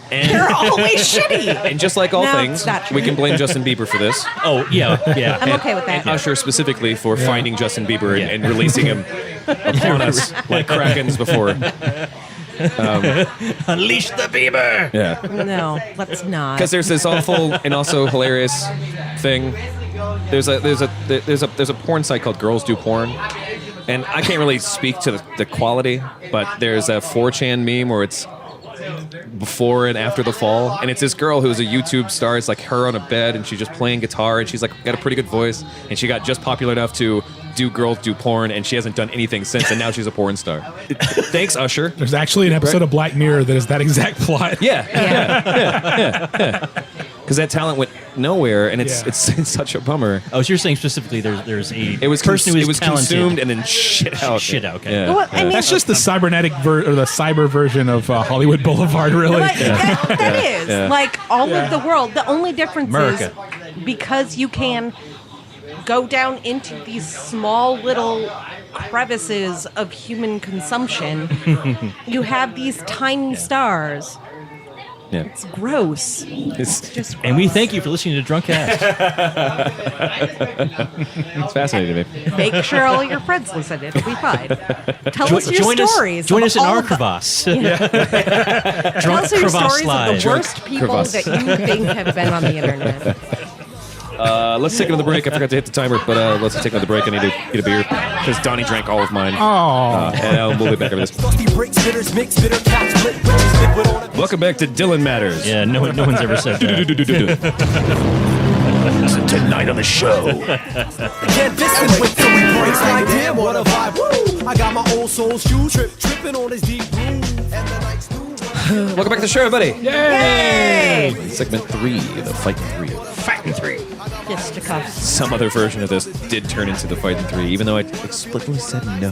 They're always shitty. And just like all No, things, it's not true. we can blame Justin Bieber for this. Oh yeah, yeah. I'm okay with that. And Usher specifically for finding Justin Bieber and releasing him upon us like Krakens before. Unleash the Bieber. Yeah. No, let's not. Because there's this awful and also hilarious thing. There's a porn site called Girls Do Porn, and I can't really speak to the quality, but there's a 4chan meme where it's before and after the fall, and it's this girl who's a YouTube star. It's like her on a bed, and she's just playing guitar, and she's like got a pretty good voice, and she got just popular enough to do Girls Do Porn, and she hasn't done anything since, and now she's a porn star. Thanks, Usher. There's actually an episode of Black Mirror that is that exact plot. Yeah. Because that talent went nowhere, and it's such a bummer. Oh, so you're saying specifically there's a It was person who is talented. consumed and then shit out. Shit out, okay. Yeah. Well, I mean, That's just the cybernetic or the cyber version of Hollywood Boulevard, really. Like, that is like all of the world. The only difference America. is because you can go down into these small little crevices of human consumption. You have these tiny stars. Yeah. It's gross. It's Just And we thank you for listening to Drunkcast. it's fascinating to me. make sure all your friends listen. It'll be fine. Tell us your join stories. Join of us in all our the- crevasse. Tell Drunk us your crevasse stories of live. the worst people crevasse. that you think have been on the internet. Let's take another break. I forgot to hit the timer, but let's take another break. I need to get a beer because Donnie drank all of mine. Oh, And we'll be back after this. Frosty bricks, bitters, mix, bitter caps, split witches, liquid on it. Welcome back to Dylan Matters. Yeah, no one's ever said that. Tonight on the show. Can't diss and wait till we break. Like, damn, what a vibe. Woo! I got my old soul shoe tripping on his deep groove. And the night's through. Welcome back to the show, everybody. Yay! Segment 3, the Fighting 3. Fighting 3. Fisticuffs. Some other version of this did turn into the Fighting 3, even though I explicitly said no.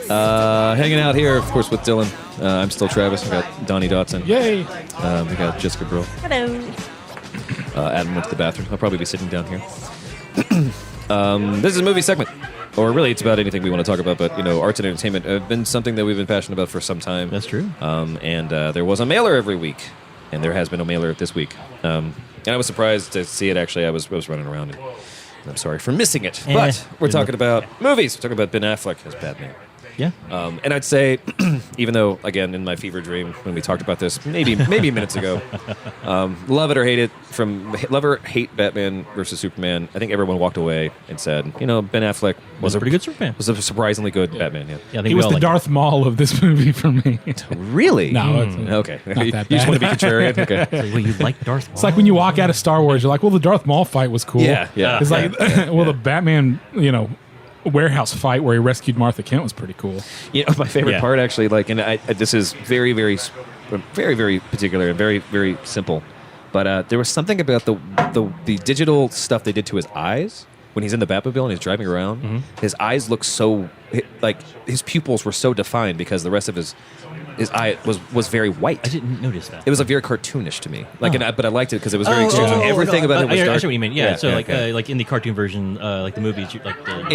Hanging out here, of course, with Dylan. I'm still Travis. We got Donnie Dotson. yay! We got Jessica Brill. Hello. Adam went to the bathroom. I'll probably be sitting down here. This is a movie segment. Or really, it's about anything we want to talk about, but, arts and entertainment have been something that we've been passionate about for some time. That's true. And there was a mailer every week, and there has been a mailer this week. And I was surprised to see it, actually. I was running around, and I'm sorry for missing it. But we're talking about movies. We're talking about Ben Affleck as Batman. Yeah. And I'd say, even though, again, in my fever dream, when we talked about this, maybe minutes ago, love it or hate it, love or hate Batman versus Superman, I think everyone walked away and said, Ben Affleck Was a pretty good Superman. Was a surprisingly good Batman, yeah. Yeah, I think He we was all the like Darth Maul of this movie for me. Really? No, it's- Okay. Not You that just want to be bad. contrarian? Okay. it. Well, you like Darth Maul? It's like when you walk out of Star Wars, you're like, well, the Darth Maul fight was cool. Yeah. It's like, well, the Batman, warehouse fight where he rescued Martha Kent was pretty cool. My favorite Yeah. part, actually, this is very, very, very, very particular and very, very simple. But there was something about the digital stuff they did to his eyes when he's in the Batmobile and he's driving around. Mm-hmm. His eyes look so, his pupils were so defined because the rest of his eye was very white. I didn't notice that. It was very cartoonish to me. but I liked it because it was very strange. Everything about it was I dark. see what you mean. Yeah, like in the cartoon version, like the movies,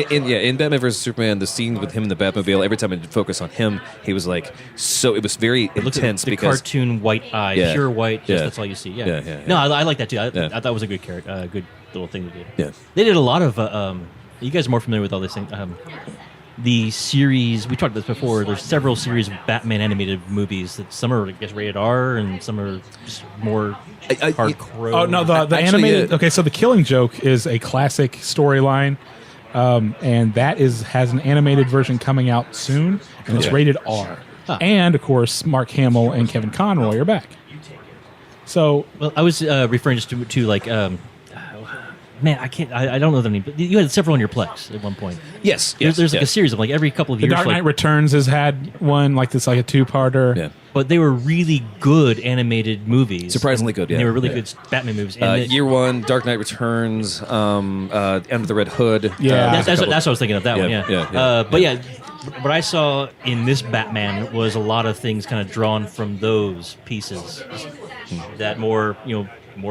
In Batman vs Superman, the scene with him in the Batmobile, every time it focused on him, he was like it was very intense the because cartoon white eye, Yeah. pure white. Yeah. That's all you see. Yeah. Yeah. No, I like that too. I Yeah. thought it was a good good little thing to do. Yeah. They did a lot of. You guys are more familiar with all this thing. The series we talked about this before. There's several series of Batman animated movies that some are, I guess, rated R and some are just more hardcore. Oh, no, the Actually, animated. Okay, so The Killing Joke is a classic storyline. And that has an animated version coming out soon, and it's Yeah. rated R. And, of course, Mark Hamill and Kevin Conroy are back. So, Well, I was referring just to like. Man, I can't. I don't know the name. But you had several on your Plex at one point. yes, There's like a series of like every couple of The years. Dark like, Knight Returns has had one, like this, like a two-parter. Yeah. but they were really good animated movies. Surprisingly good, And yeah. they were really Yeah. good Batman movies. And it- Year One, Dark Knight Returns, Under the Red Hood. Yeah. that's what I was thinking of that one. Yeah, Yeah. yeah, But yeah, what I saw in this Batman was a lot of things kind of drawn from those pieces. That more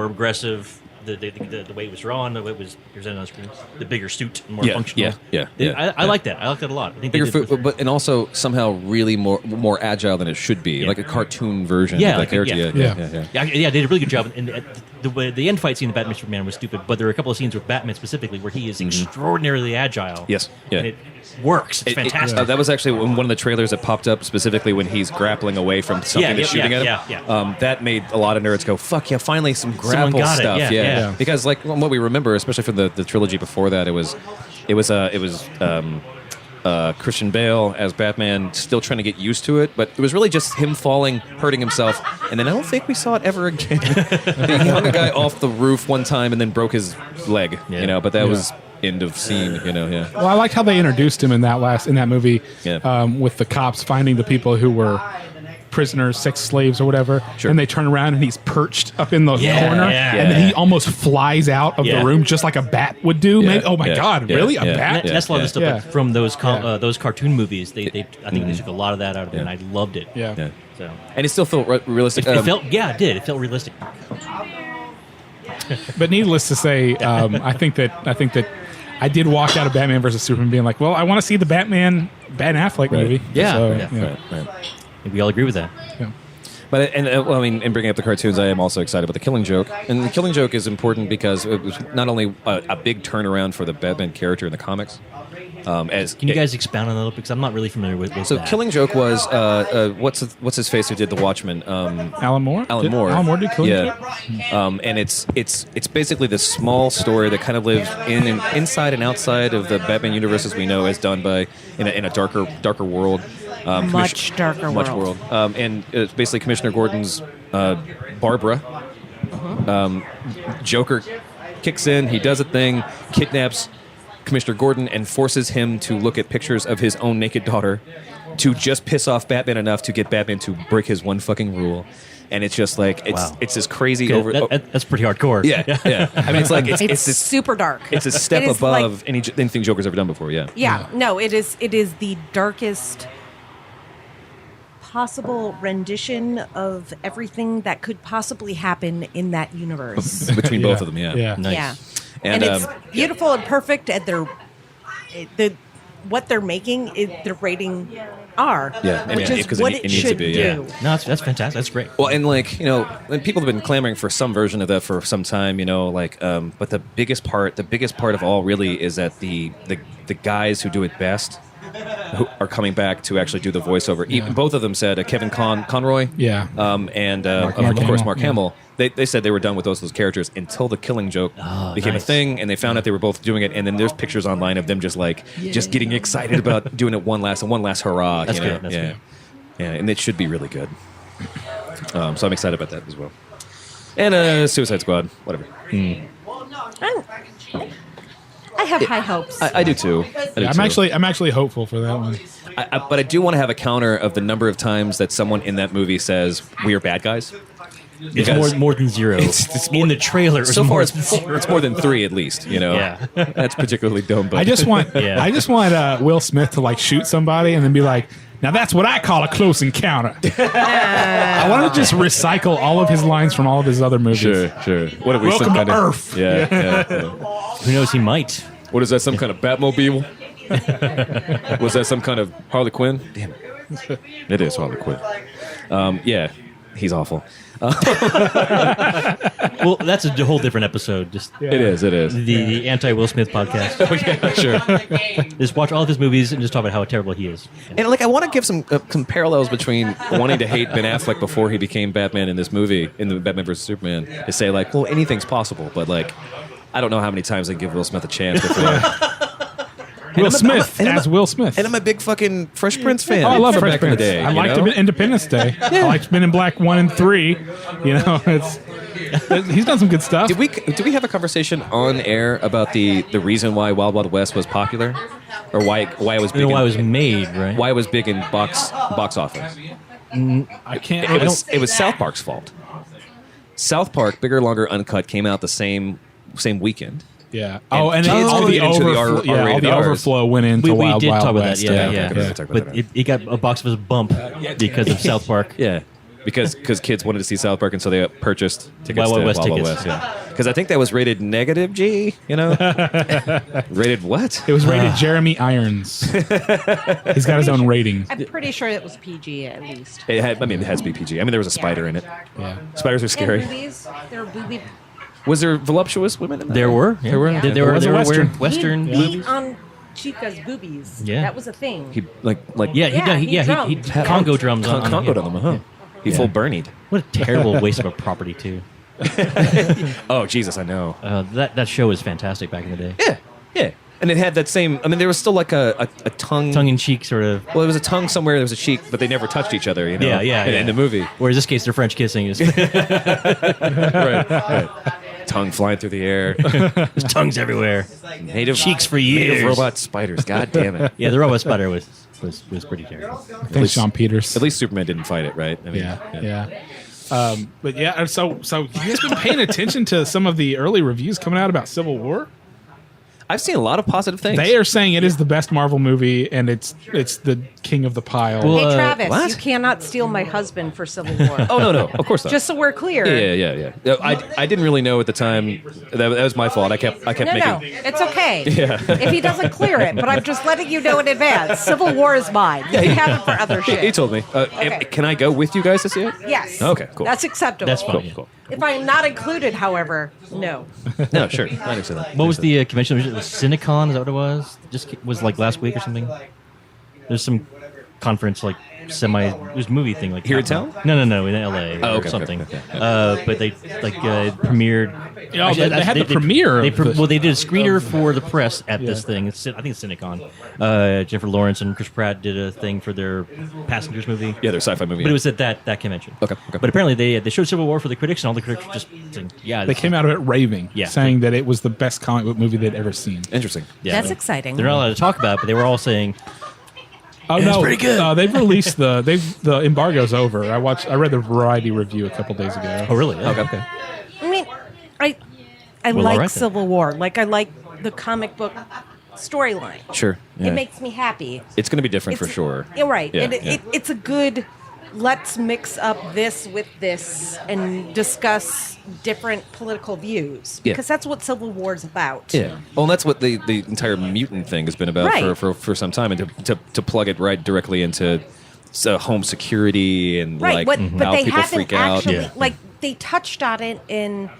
aggressive. The way it was drawn, the way it was presented on screen, the bigger suit, and more Yeah, functional. yeah. I like that. I like that a lot. I think they Bigger did- foot, and also somehow really more agile than it should be, Yeah. like a cartoon version Yeah, of that like, character. yeah. Yeah. Yeah, they did a really good job. And the end fight scene in Batman Superman was stupid, but there were a couple of scenes with Batman specifically where he is extraordinarily agile. Mm-hmm. Yes, yeah. And it works. It's fantastic. That was actually one of the trailers that popped up specifically when he's grappling away from something that's shooting at him. yeah. That made a lot of nerds go, "Fuck yeah! Finally, some grapple got it, stuff." yeah. Because like what we remember, especially from the trilogy before that, it was Christian Bale as Batman, still trying to get used to it, but it was really just him falling, hurting himself, and then I don't think we saw it ever again. He hung a guy off the roof one time and then broke his leg, Yeah. but that was end of scene, yeah. Well, I liked how they introduced him in that movie, Yeah. with the cops finding the people who were prisoners, sex slaves, or whatever, Sure. and they turn around and he's perched up in the Yeah, corner, yeah. and then he almost flies out of Yeah. the room just like a bat would do. Yeah, Maybe, oh my yeah, God, yeah, really, a yeah. bat? And that's a lot of the stuff Yeah. like, from those Yeah. those cartoon movies. I think they took a lot of that out of it, and I loved it. Yeah. Yeah. So And it still felt realistic. it felt, it did. It felt realistic. But needless to say, I think that I did walk out of Batman versus Superman being like, well, I want to see the Ben Affleck movie. Yeah. So, Yeah. Right. We all agree with that. yeah. But well, I mean, in bringing up the cartoons, I am also excited about the Killing Joke, and the Killing Joke is important because it was not only a big turnaround for the Batman character in the comics. As Can you guys expound on that a little? Because I'm not really familiar with So that. Killing Joke was what's his face who did The Watchmen? Alan Moore? Alan Moore. Alan Moore did Killing Yeah. Joke? And it's basically this small story that kind of lives inside and outside of the Batman universe as we know, as done by in a darker world. Much darker much world. and it's basically Commissioner Gordon's Barbara. Joker kicks in, he does a thing, kidnaps Commissioner Gordon and forces him to look at pictures of his own naked daughter to just piss off Batman enough to get Batman to break his one fucking rule. And it's just like it's this crazy That's pretty hardcore. Yeah. I mean, it's like it's this, super dark. it's a step It is above like- anything Joker's ever done before. Yeah. Yeah, no, it is the darkest possible rendition of everything that could possibly happen in that universe. Between both of them. Yeah. Yeah. Nice. Yeah. And, And it's beautiful and perfect at what they're making is the rating R, Yeah, and which yeah, is 'cause it what ne- it, it needs to should be, yeah. do. No, that's fantastic. That's great. Well, and like and people have been clamoring for some version of that for some time. But the biggest part of all really is that the guys who do it best, who are coming back to actually do the voiceover. Even both of them said Kevin Conroy, Yeah. and Mark of course Hamill, Mark yeah. Hamill. They said they were done with those characters until the Killing Joke became nice. a thing, and they found out they were both doing it. And then there's pictures online of them just getting excited about doing it one last hurrah. That's you know? good, that's yeah, good. yeah, and it should be really good. So I'm excited about that as well. And Suicide Squad, whatever. I have high hopes. I do too. I'm actually hopeful for that one. But I do want to have a counter of the number of times that someone in that movie says we are bad guys. It's Because more than zero. it's in the trailer. It was so far more it's than it's more than 3 at least. You know, Yeah. that's particularly dumb. But I just want Yeah. Will Smith to like shoot somebody and then be like, now that's what I call a close encounter. I want to just recycle all of his lines from all of his other movies. sure. What are we? Welcome some to kind of, Earth. Yeah. Who knows? He might. What is that? Some kind of Batmobile? Was that some kind of Harley Quinn? Damn it! It is Harley Quinn. Yeah, he's awful. Well, that's a whole different episode. Just It is. the anti Will Smith podcast. Yeah, sure. Just watch all of his movies and just talk about how terrible he is. And like, I want to give some parallels between wanting to hate Ben Affleck before he became Batman in this movie, in the Batman vs Superman, to say like, well, anything's possible, but like, I don't know how many times I give Will Smith a chance before. Will Smith as Will Smith. And I'm a big fucking Fresh Prince fan. Oh, I love from Fresh back Prince. in the day. I you liked know? Independence Day. I liked Men in Black 1 and 3. You know, he's done some good stuff. Did we have a conversation on air about the reason why Wild Wild West was popular, or why it was big? Why it was made, right? Why it was big in box office? I can't. It was South Park's fault. South Park, Bigger, Longer, Uncut came out the same weekend. Yeah. Oh, and kids all could the get into the overflow. Yeah, all R-rated the Rs. overflow went into We Wild did Wild talk about West. that. Yeah, Okay, yeah. okay, talk about But that. it got a box office bump because of South Park. Yeah, because kids wanted to see South Park, and so they purchased tickets Wild Wild to West Wild Wild tickets. West. Yeah, because I think that was rated negative G. You know, rated what? It was rated Jeremy Irons. He's got his own rating. I'm pretty sure it was PG at least. It had. I mean, it has to be PG. I mean, there was a spider in it. Yeah. Spiders are scary. And boobies, there were booby. Was there voluptuous women in that? There were. There were. Yeah. There were. was a There were Western. Western He beat movies. on Chica's boobies. Yeah. That was a thing. He like Yeah, Yeah, he he Congo drums on Congo on them, huh? He full Bernied. What a terrible waste of a property too. Oh Jesus, I know. That show was fantastic back in the day. Yeah. And it had that same. I mean, there was still like a tongue. Tongue in cheek, sort of. Well, there was a tongue somewhere. There was a cheek, but they never touched each other. You know. In the movie. Whereas this case, they're French kissing. Right. Tongue flying through the air. There's tongues everywhere. Native Cheeks for native years. robot spiders. God damn it. Yeah, the robot spider was pretty terrible. Thanks, Sean Peters. At least Superman didn't fight it, right? I mean, Yeah. But yeah, so you guys been paying attention to some of the early reviews coming out about Civil War? I've seen a lot of positive things. They are saying it is the best Marvel movie, and it's the king of the pile. Well, Hey, Travis, what? you cannot steal my husband for Civil War. Oh no, of course not. Just so we're clear. yeah. No, I didn't really know at the time. That was my fault. I kept No, making. it's okay. If he doesn't clear it, but I'm just letting you know in advance. Civil War is mine. You can have it for other shit. He told me. Can I go with you guys to see it? Yes. Okay, cool. That's acceptable. That's fine. Cool. If I am not included, however, no. No, sure. I understand that. What was the convention? Was it Cinecon? Is that what it was? Was like last week or something. There's some conference like it was a movie thing like Here in town? No, in LA Oh, or okay, something. okay. But they premiered. Oh, they had the premiere of this. Well, they did a screener for the press at this thing. I think it's Cinecon. Jennifer Lawrence and Chris Pratt did a thing for their Passengers movie. Yeah, their sci-fi movie. But it was at that convention. Okay. But apparently they showed Civil War for the critics, and all the critics were just saying, yeah. They came out of it raving, Yeah. saying that it was the best comic book movie they'd ever seen. Interesting. Yeah, That's exciting. They're not allowed to talk about it, but they were all saying, Oh no, pretty good. They've released the embargo's over. I read the Variety review a couple days ago. oh, really? Okay. I mean, I Well, like all right then. Civil War. Like, I like the comic book storyline. Sure. Yeah. It makes me happy. It's going to be different for It's- sure. You're right. Yeah, and yeah. it's a good, let's mix up this with this and discuss different political views. Yeah. Because that's what Civil War is about. Yeah. Well, and that's what the entire mutant thing has been about Right. for some time, and to plug it right directly into home security and Right. like But how they people haven't freak out. actually, Yeah. like, they touched on it in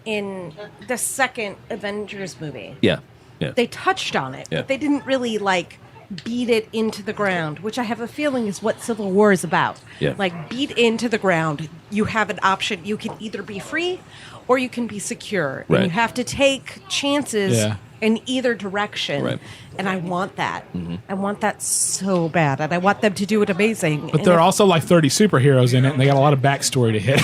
the second Avengers movie. Yeah. Yeah. They touched on it, Yeah. but they didn't really like beat it into the ground, which I have a feeling is what Civil War is about. Yeah. Like, beat into the ground. You have an option. You can either be free or you can be secure. Right. And you have to take chances Yeah. in either direction. Right. And I want that. I want that so bad. And I want them to do it amazing. But there are also like 30 superheroes in it, and they got a lot of backstory to hit.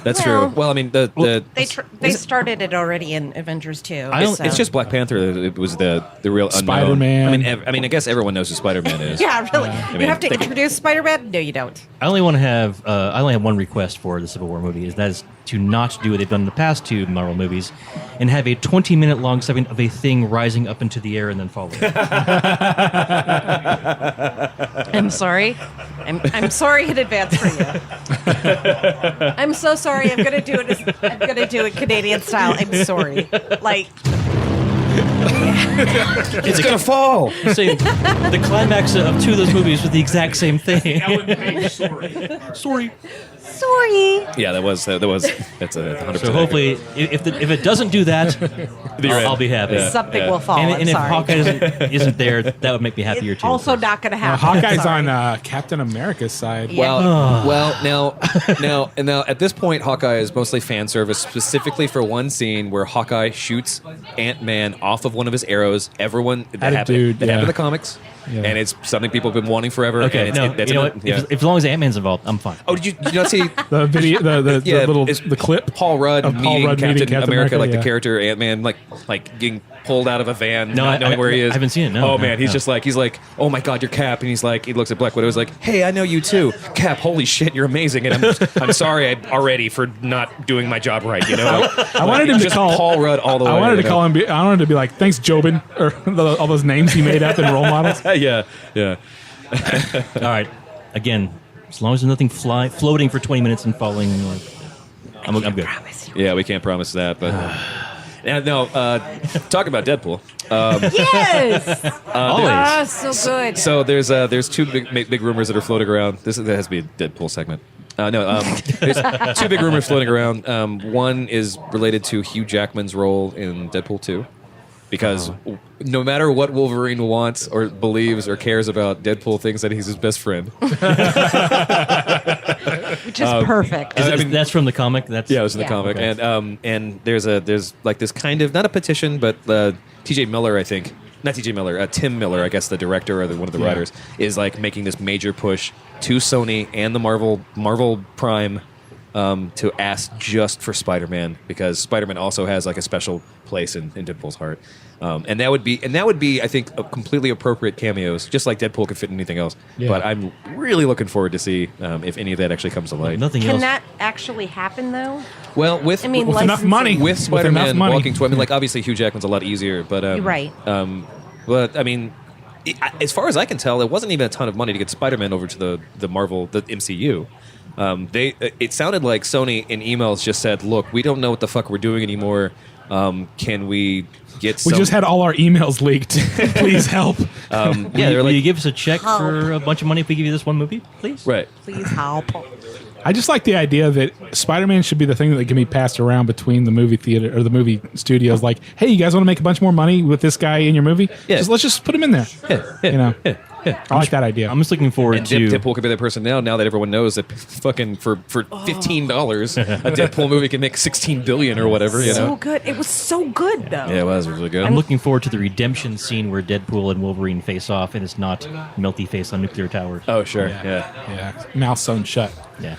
That's Well- true. Well, I mean, They started it already in Avengers 2. it's just Black Panther. It was the real unknown. Spider-Man. I mean, I guess everyone knows who Spider-Man is. Yeah, really. mean, you have to they- introduce Spider-Man? No, you don't. I only want to have. I only have one request for the Civil War movie. That is to not do what they've done in the past two Marvel movies, and have a 20-minute long segment of a thing rising up into the air and then falling. I'm sorry. I'm sorry in advance for you. I'm so sorry. I'm gonna do it. I'm gonna do it Canadian style. I'm sorry. Like, It's gonna fall. Saying the climax of two of those movies was the exact same thing. Sorry. sorry. Yeah, that's a 100%. So hopefully, if it doesn't do that, I'll be happy. Something will fall. And I'm if sorry. Hawkeye isn't there, that would make me happier It's too. also not gonna happen. Hawkeye's Sorry. on Captain America's side. Yeah. Well, now at this point, Hawkeye is mostly fan service, specifically for one scene where Hawkeye shoots Ant-Man off of one of his arrows. Everyone that That happened, dude, that yeah. happened in the comics, Yeah. and it's something people have been wanting forever. Okay, and no, that's you know what? yeah. If as long as Ant-Man's involved, I'm fine. Oh, did you not see The video, the yeah, little it's the clip. Paul Rudd of Paul meeting Rudd Captain, meeting Captain America, like yeah. the character Ant-Man, like getting pulled out of a van, No, not knowing where he is. I haven't seen it, no, oh no, man, he's no. just like oh my god, you're Cap, and he looks at Black Widow, he's like, hey, I know you too, Cap. Holy shit, you're amazing, and I'm sorry already for not doing my job right. You know, I wanted him to just call Paul Rudd all the way. I wanted to you know? call him. I wanted to be like, "Thanks, Jobin," or all those names he made up in role models. yeah. All right. Again, as long as there's nothing floating for 20 minutes and falling, I'm good. Yeah, we can't promise that, but no. Talk about Deadpool. Yes. Always. Ah, so good. So there's two big rumors that are floating around. That has to be a Deadpool segment. There's two big rumors floating around. One is related to Hugh Jackman's role in Deadpool 2. Because no matter what Wolverine wants or believes or cares about, Deadpool thinks that he's his best friend. Which is perfect. That's from the comic. That's Yeah, it was in the Yeah. comic, Okay. and there's like this kind of, not a petition, but T.J. Miller, I think, not T.J. Miller, Tim Miller, I guess the director or one of the writers, is like making this major push to Sony and the Marvel Prime to ask just for Spider-Man, because Spider-Man also has like a special place in Deadpool's heart, and that would be I think a completely appropriate cameos, just like Deadpool could fit in anything else. Yeah. But I'm really looking forward to see if any of that actually comes to light. Nothing Can else. that actually happen though? Well, with I mean, With enough licensing. money. with enough Spider-Man money. walking to, I mean, like obviously Hugh Jackman's a lot easier, but You're right. But I mean, as far as I can tell, it wasn't even a ton of money to get Spider-Man over to the MCU. It sounded like Sony in emails just said, "Look, we don't know what the fuck we're doing anymore. Can we get?" We just had all our emails leaked. Please help. yeah, Will they're you like, give us a check for a bunch of money if we give you this one movie, please? right. Please help. I just like the idea that Spider-Man should be the thing that can be passed around between the movie theater or the movie studios. Like, hey, you guys want to make a bunch more money with this guy in your movie? Yeah. Let's just put him in there. You know, I like that idea. I'm just looking forward And to. Deadpool could be that person now that everyone knows that fucking for $15 a Deadpool movie can make $16 billion or whatever. You So know. good. It was so good though. Yeah, it was really good. I'm looking forward to the redemption scene where Deadpool and Wolverine face off, and it's not melty face on nuclear towers. Oh sure, yeah. Yeah, mouth sewn shut. Yeah.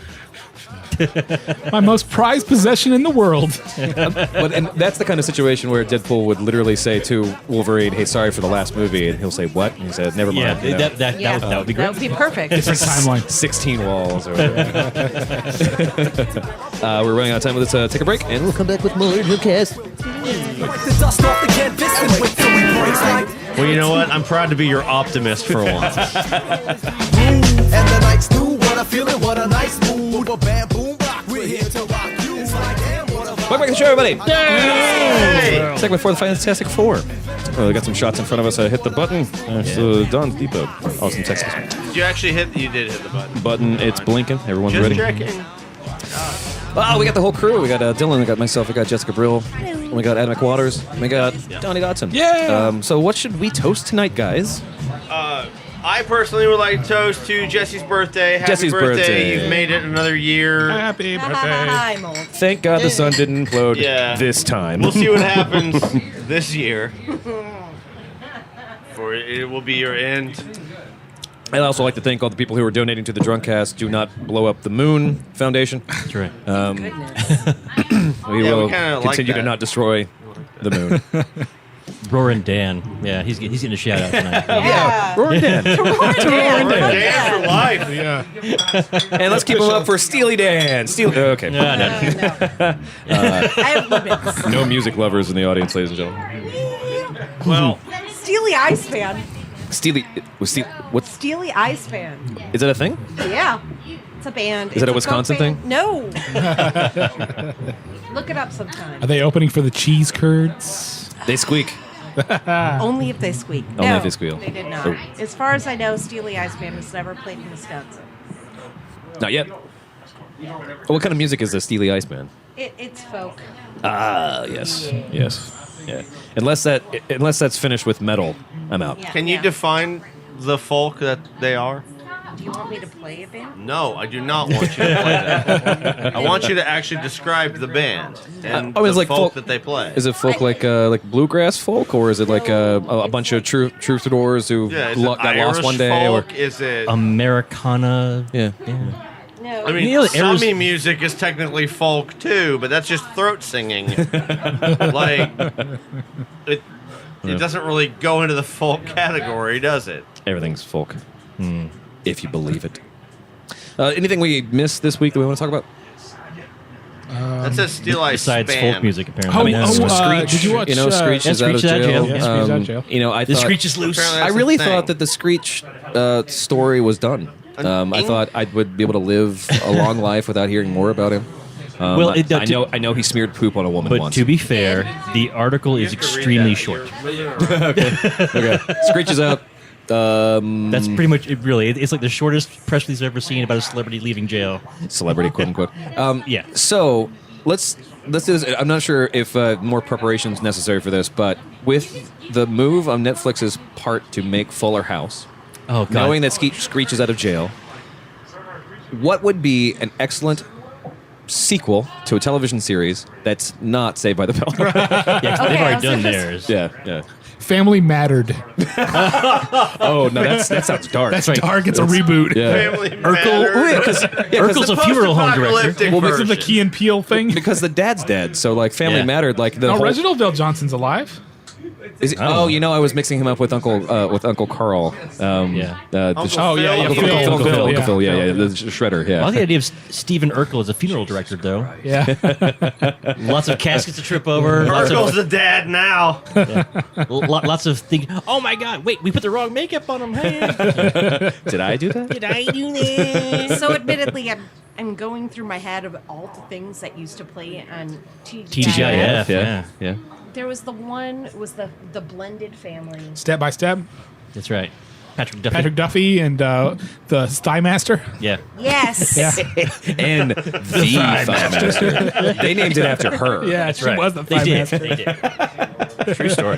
My most prized possession in the world. But and that's the kind of situation where Deadpool would literally say to Wolverine, "Hey, sorry for the last movie," and he'll say, "What?" And he says, "Never Yeah, mind." you know. that would be great. That would be perfect. Different timeline. 16 walls. Or whatever. We're running out of time. Let's take a break, and we'll come back with more Newcast. Wipe the dust off the canvas and wait till we break like Well, you know what? I'm proud to be your optimist for once. and the night's new. What a feeling, what a nice mood. A bam, boom, rock. We're here to rock you. It's like, damn, what a Welcome back to the show, everybody. Hey! Segment 4 of the Fantastic Four. We got some shots in front of us. Hit the button. It's Don's Depot. Awesome text. Did you actually hit? You did hit the button. Button. It's blinking. Everyone's Just ready. checking. Oh, we got the whole crew. We got Dylan. We got myself. We got Jessica Brill. We got Adam McWaters. We got Donnie Dodson. Yeah. So what should we toast tonight, guys? I personally would like to toast to Jesse's birthday. Happy Jesse's birthday. You've made it another year. Happy birthday. Hi, Mold. Thank God the sun didn't implode Yeah. this time. We'll see what happens this year. For it will be your end. I'd also like to thank all the people who are donating to the Drunkcast. Do not blow up the Moon Foundation. That's right. Goodness. We Yeah, we will kinda like continue to that. not destroy the moon. Roaring Dan. Yeah, he's getting a shout out tonight. Yeah. Roaring Dan. Dan. Dance for life. Yeah. And let's keep them up for Steely Dan. Okay. No. I have limits. No music lovers in the audience, ladies and gentlemen. Well, Steely Ice Band. Steely. What's Steely Ice Band. is that a thing? Yeah. It's a band. Is that It's a Wisconsin folk band. thing? No. Look it up sometime. Are they opening for the cheese curds? They squeak. Only if they squeak. Only No, if they squeal. They did not. Oh. As far as I know, Steely Ice Band has never played in Wisconsin. Not yet. What kind of music is the Steely Ice Band? It's folk. Ah, yes. Yeah. Unless that's finished with metal, I'm out. Yeah, can you yeah. define the folk that they are? Do you want me to play a band? No, I do not want you to play that. I want you to actually describe the band and Oh, it's the like folk folk- that they play. Is it folk like bluegrass folk, or is it like a bunch of troubadours who yeah, is it got lost Irish one day? folk? Is it? Americana. Yeah. No. I mean, You know, the Aeros- Sami music is technically folk too, but that's just throat singing. Like, it doesn't really go into the folk category, does it? Everything's folk, if you believe it. Anything we missed this week that we want to talk about? That says Steel Ice Besides Band. folk music, apparently. Oh, Yeah. Screech. Did you watch? You know, Screech is out of Screech is out of jail. jail. Yeah, Screech is out of jail. You know, I The thought Screech is loose. Apparently I that's really the thing. thought that the Screech story was done. I thought I would be able to live a long life without hearing more about him. Well, it- I know he smeared poop on a woman But once. to be fair, the article is You can read extremely that. short. Okay. Screech is out. That's pretty much it. Really, it's like the shortest press release I've ever seen about a celebrity leaving jail. Celebrity, quote unquote. Yeah. So let's do this. I'm not sure if more preparation is necessary for this, but with the move on Netflix's part to make Fuller House, Oh God. knowing that Screech is out of jail, what would be an excellent sequel to a television series that's not Saved by the Bell? Yeah, 'cause they've Okay, already so done just- theirs. yeah. Family Mattered. Oh no, that sounds dark. That's dark. It's a reboot. Yeah. Family Urkel's a funeral home director. Well, this is the Key and Peele thing. Because the dad's dead, so like Family Yeah. Mattered, like the No, whole, Reginald Dale Johnson's alive. Is it, oh, I was mixing him up with Uncle Carl. Yeah. Uncle Oh, yeah, yeah. Phil. Phil, Uncle yeah. Phil, yeah, the Shredder, yeah. I like the idea of Stephen Urkel as a funeral director, though. Yeah. Lots of caskets to trip over. Lots Urkel's of, the dad now. lots of things. Oh my God! Wait, we put the wrong makeup on him. Hey, Did I do that? did I do that? So admittedly, I'm going through my head of all the things that used to play on TGIF. Yeah. There was the one, it was the blended family. Step by Step. That's right. Patrick Duffy. Patrick Duffy and the Spy Master. Yeah. Yes. And the Thigh Master. They named it after her. Yeah, she was the They Spy did. Master. They did. True story.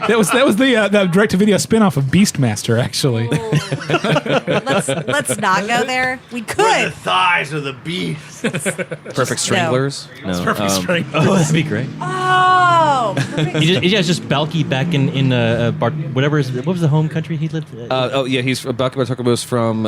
That was the direct-to-video spin-off of Beastmaster, actually. Let's not go there. We Where the could. thighs of the beast. Perfect Stranglers. No. Perfect strength. Oh, that'd be great. Oh. perfect. He just Balky back in whatever is what was the home country he lived? He's Balky Bartok was from.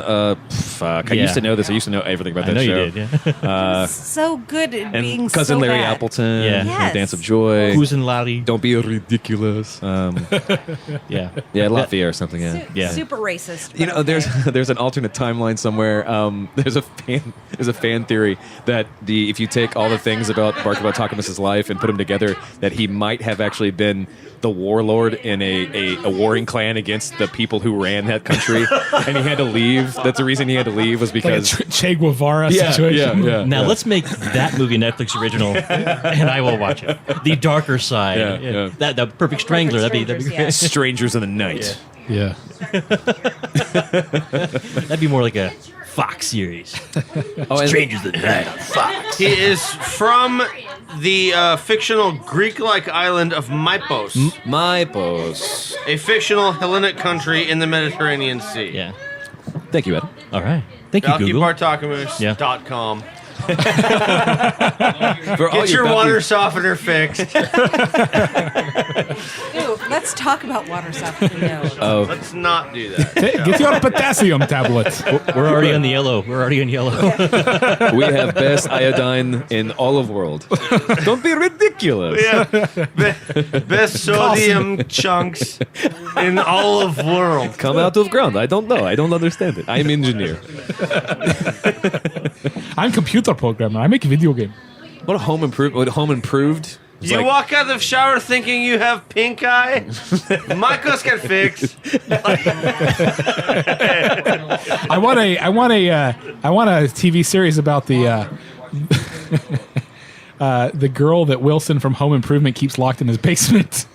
Fuck, I Yeah. used to know this. I used to know everything about I that know show. you did. Yeah. So good at being And Cousin so Larry bad. Appleton. Yeah. Yes. Dance of Joy. Who's in Lottie? Don't be ridiculous. Yeah. Yeah, Latvia or something. Yeah. Yeah. Super racist. You but know, there's okay. there's an alternate timeline somewhere. There's a fan theory that if you take all the things about Bark about Takamis' life and put them together, that he might have actually been the warlord in a warring clan against the people who ran that country, and he had to leave. That's the reason he had to leave was Like a because Che Guevara situation. Now let's make that movie a Netflix original, and I will watch it. The darker side, Yeah, yeah. That the Perfect Strangler. That'd be Strangers, great. yeah. Strangers in the Night. Yeah. That'd be more like a Fox series. Oh, and Strangers in the Night on Fox. He is from the fictional Greek-like island of Mypos, Mypos. a fictional Hellenic country in the Mediterranean Sea. Yeah. Thank you, Ed. All right. Thank you, Google. BalkyBartakamus.com. For all Get your Balky- water softener fixed. Ooh, let's talk about water softener. No. Let's not do that. Get your potassium tablets. We're already on the yellow. We're already in yellow. We have best iodine in all of world. Don't be ridiculous. Yeah. Best sodium chunks in all of world. Come out of ground. I don't know. I don't understand it. I'm engineer. I'm computer programmer. I make video game. What a home improved. What home improved. It's You like- walk out of the shower thinking you have pink eye? Michael's got fixed. I want a TV series about the the girl that Wilson from Home Improvement keeps locked in his basement.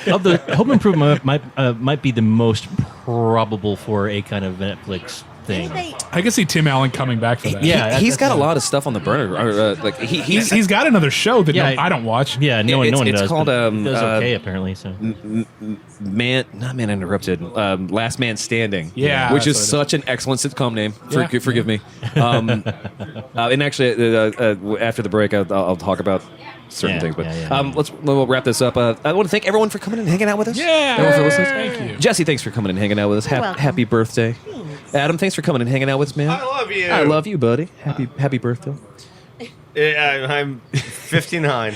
Of the Home Improvement might be the most probable for a kind of Netflix thing. I can see Tim Allen coming back for that. Yeah, he's got a that's- lot of stuff on the burner. Like he's got another show that Yeah, I don't watch. Yeah, no one It's does. called, but he does okay apparently. So not Man Interrupted. Last Man Standing. Yeah, which is that's what such an excellent sitcom name. Yeah. Forgive me. And actually, after the break, I'll talk about certain Yeah, things. But yeah. we'll wrap this up. I want to thank everyone for coming and hanging out with us. Yeah. Everyone for listening. Thank you. Jesse, thanks for coming and hanging out with us. welcome. Happy birthday. Adam, thanks for coming and hanging out with us, man. I love you. I love you, buddy. Happy birthday. I'm 59.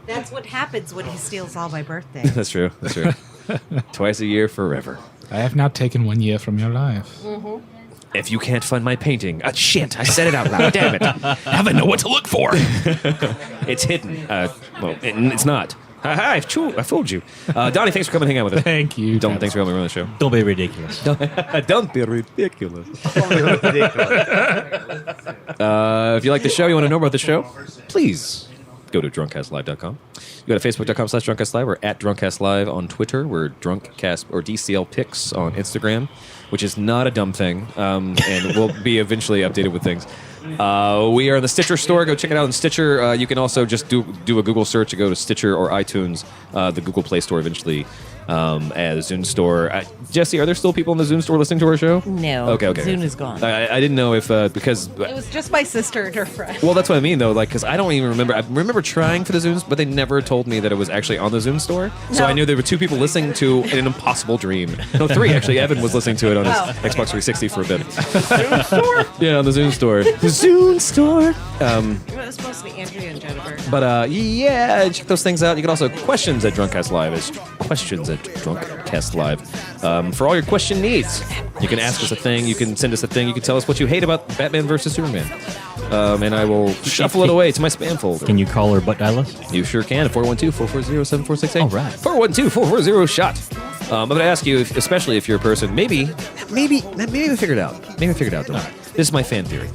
That's what happens when he steals all my birthday. That's true. That's true. Twice a year, forever. I have now taken 1 year from your life. If you can't find my painting, shit! I said it out loud. Damn it! Now they know what to look for. It's hidden. It's not. Haha! I fooled you. Donnie, thanks for coming and hang out with us. Thank you. Don't. Thanks for coming on the show. don't be ridiculous. Don't be ridiculous. If you like the show, you want to know about the show, please go to drunkcastlive.com. You go to facebook.com/drunkcastlive or at drunkcastlive on Twitter. We're drunkcast or DCL Pics on Instagram, which is not a dumb thing, and will be eventually updated with things. We are in the Stitcher store. Go check it out in Stitcher. You can also just do a Google search and go to Stitcher or iTunes. The Google Play Store eventually At the Zune store. Jesse, are there still people in the Zune store listening to our show? No. Okay. Zune is gone. I didn't know if because. It was just my sister and her friend. Well, that's what I mean, though. Like, because I don't even remember. I remember trying for the Zunes, but they never told me that it was actually on the Zune store. So No. I knew there were 2 people listening to an impossible dream. No, 3 actually. Evan was listening to it on his Oh. Xbox 360 for a bit. Zune store? Yeah, on the Zune store. The Zune store. It was supposed to be Andrea and Jennifer. But yeah, check those things out. You can also questions at Drunkcast Live. It's questions at Drunkcast Live. For all your question needs, you can ask us a thing. You can send us a thing. You can tell us what you hate about Batman versus Superman. And I will shuffle it away to my spam folder. Can you call or butt dial us? You sure can. 412-440-7468. All right. 412-440-SHOT. I'm going to ask you, especially if you're a person, maybe we figured it out. Maybe we figured it out. Though. This is my fan theory.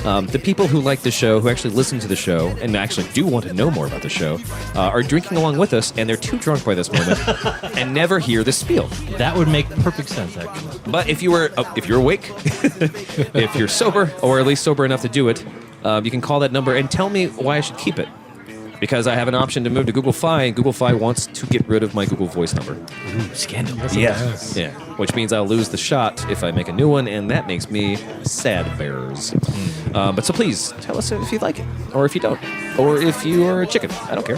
The people who like the show, who actually listen to the show, and actually do want to know more about the show, are drinking along with us, and they're too drunk by this moment, and never hear the spiel. That would make perfect sense, actually. But if you're awake, if you're sober, or at least sober enough to do it, you can call that number and tell me why I should keep it. Because I have an option to move to Google Fi, and Google Fi wants to get rid of my Google Voice number. Ooh, scandal. Yeah. Which means I'll lose the shot if I make a new one, and that makes me sad bears. But so please, tell us if you like it, or if you don't, or if you are a chicken. I don't care.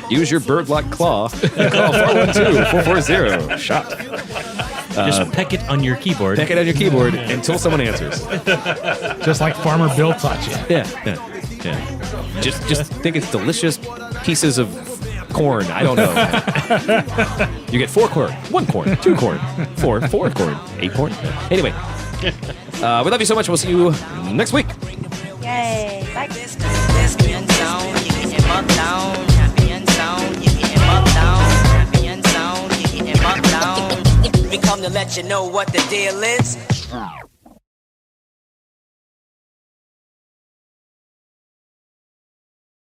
Use your bird-like claw and call 412-440-SHOT. Just peck it on your keyboard. Peck it on your keyboard until someone answers. Just like Farmer Bill taught you. Yeah. Just think it's delicious pieces of corn. I don't know. You get 4 corn, 1 corn, 2 corn, 4 corn, 8 corn. Anyway, we love you so much. We'll see you next week. Yay. Bye. Lesbian sound, you get him up down. Champion sound, you get him up down. Champion sound, you get him up down. We come to let you know what the deal is.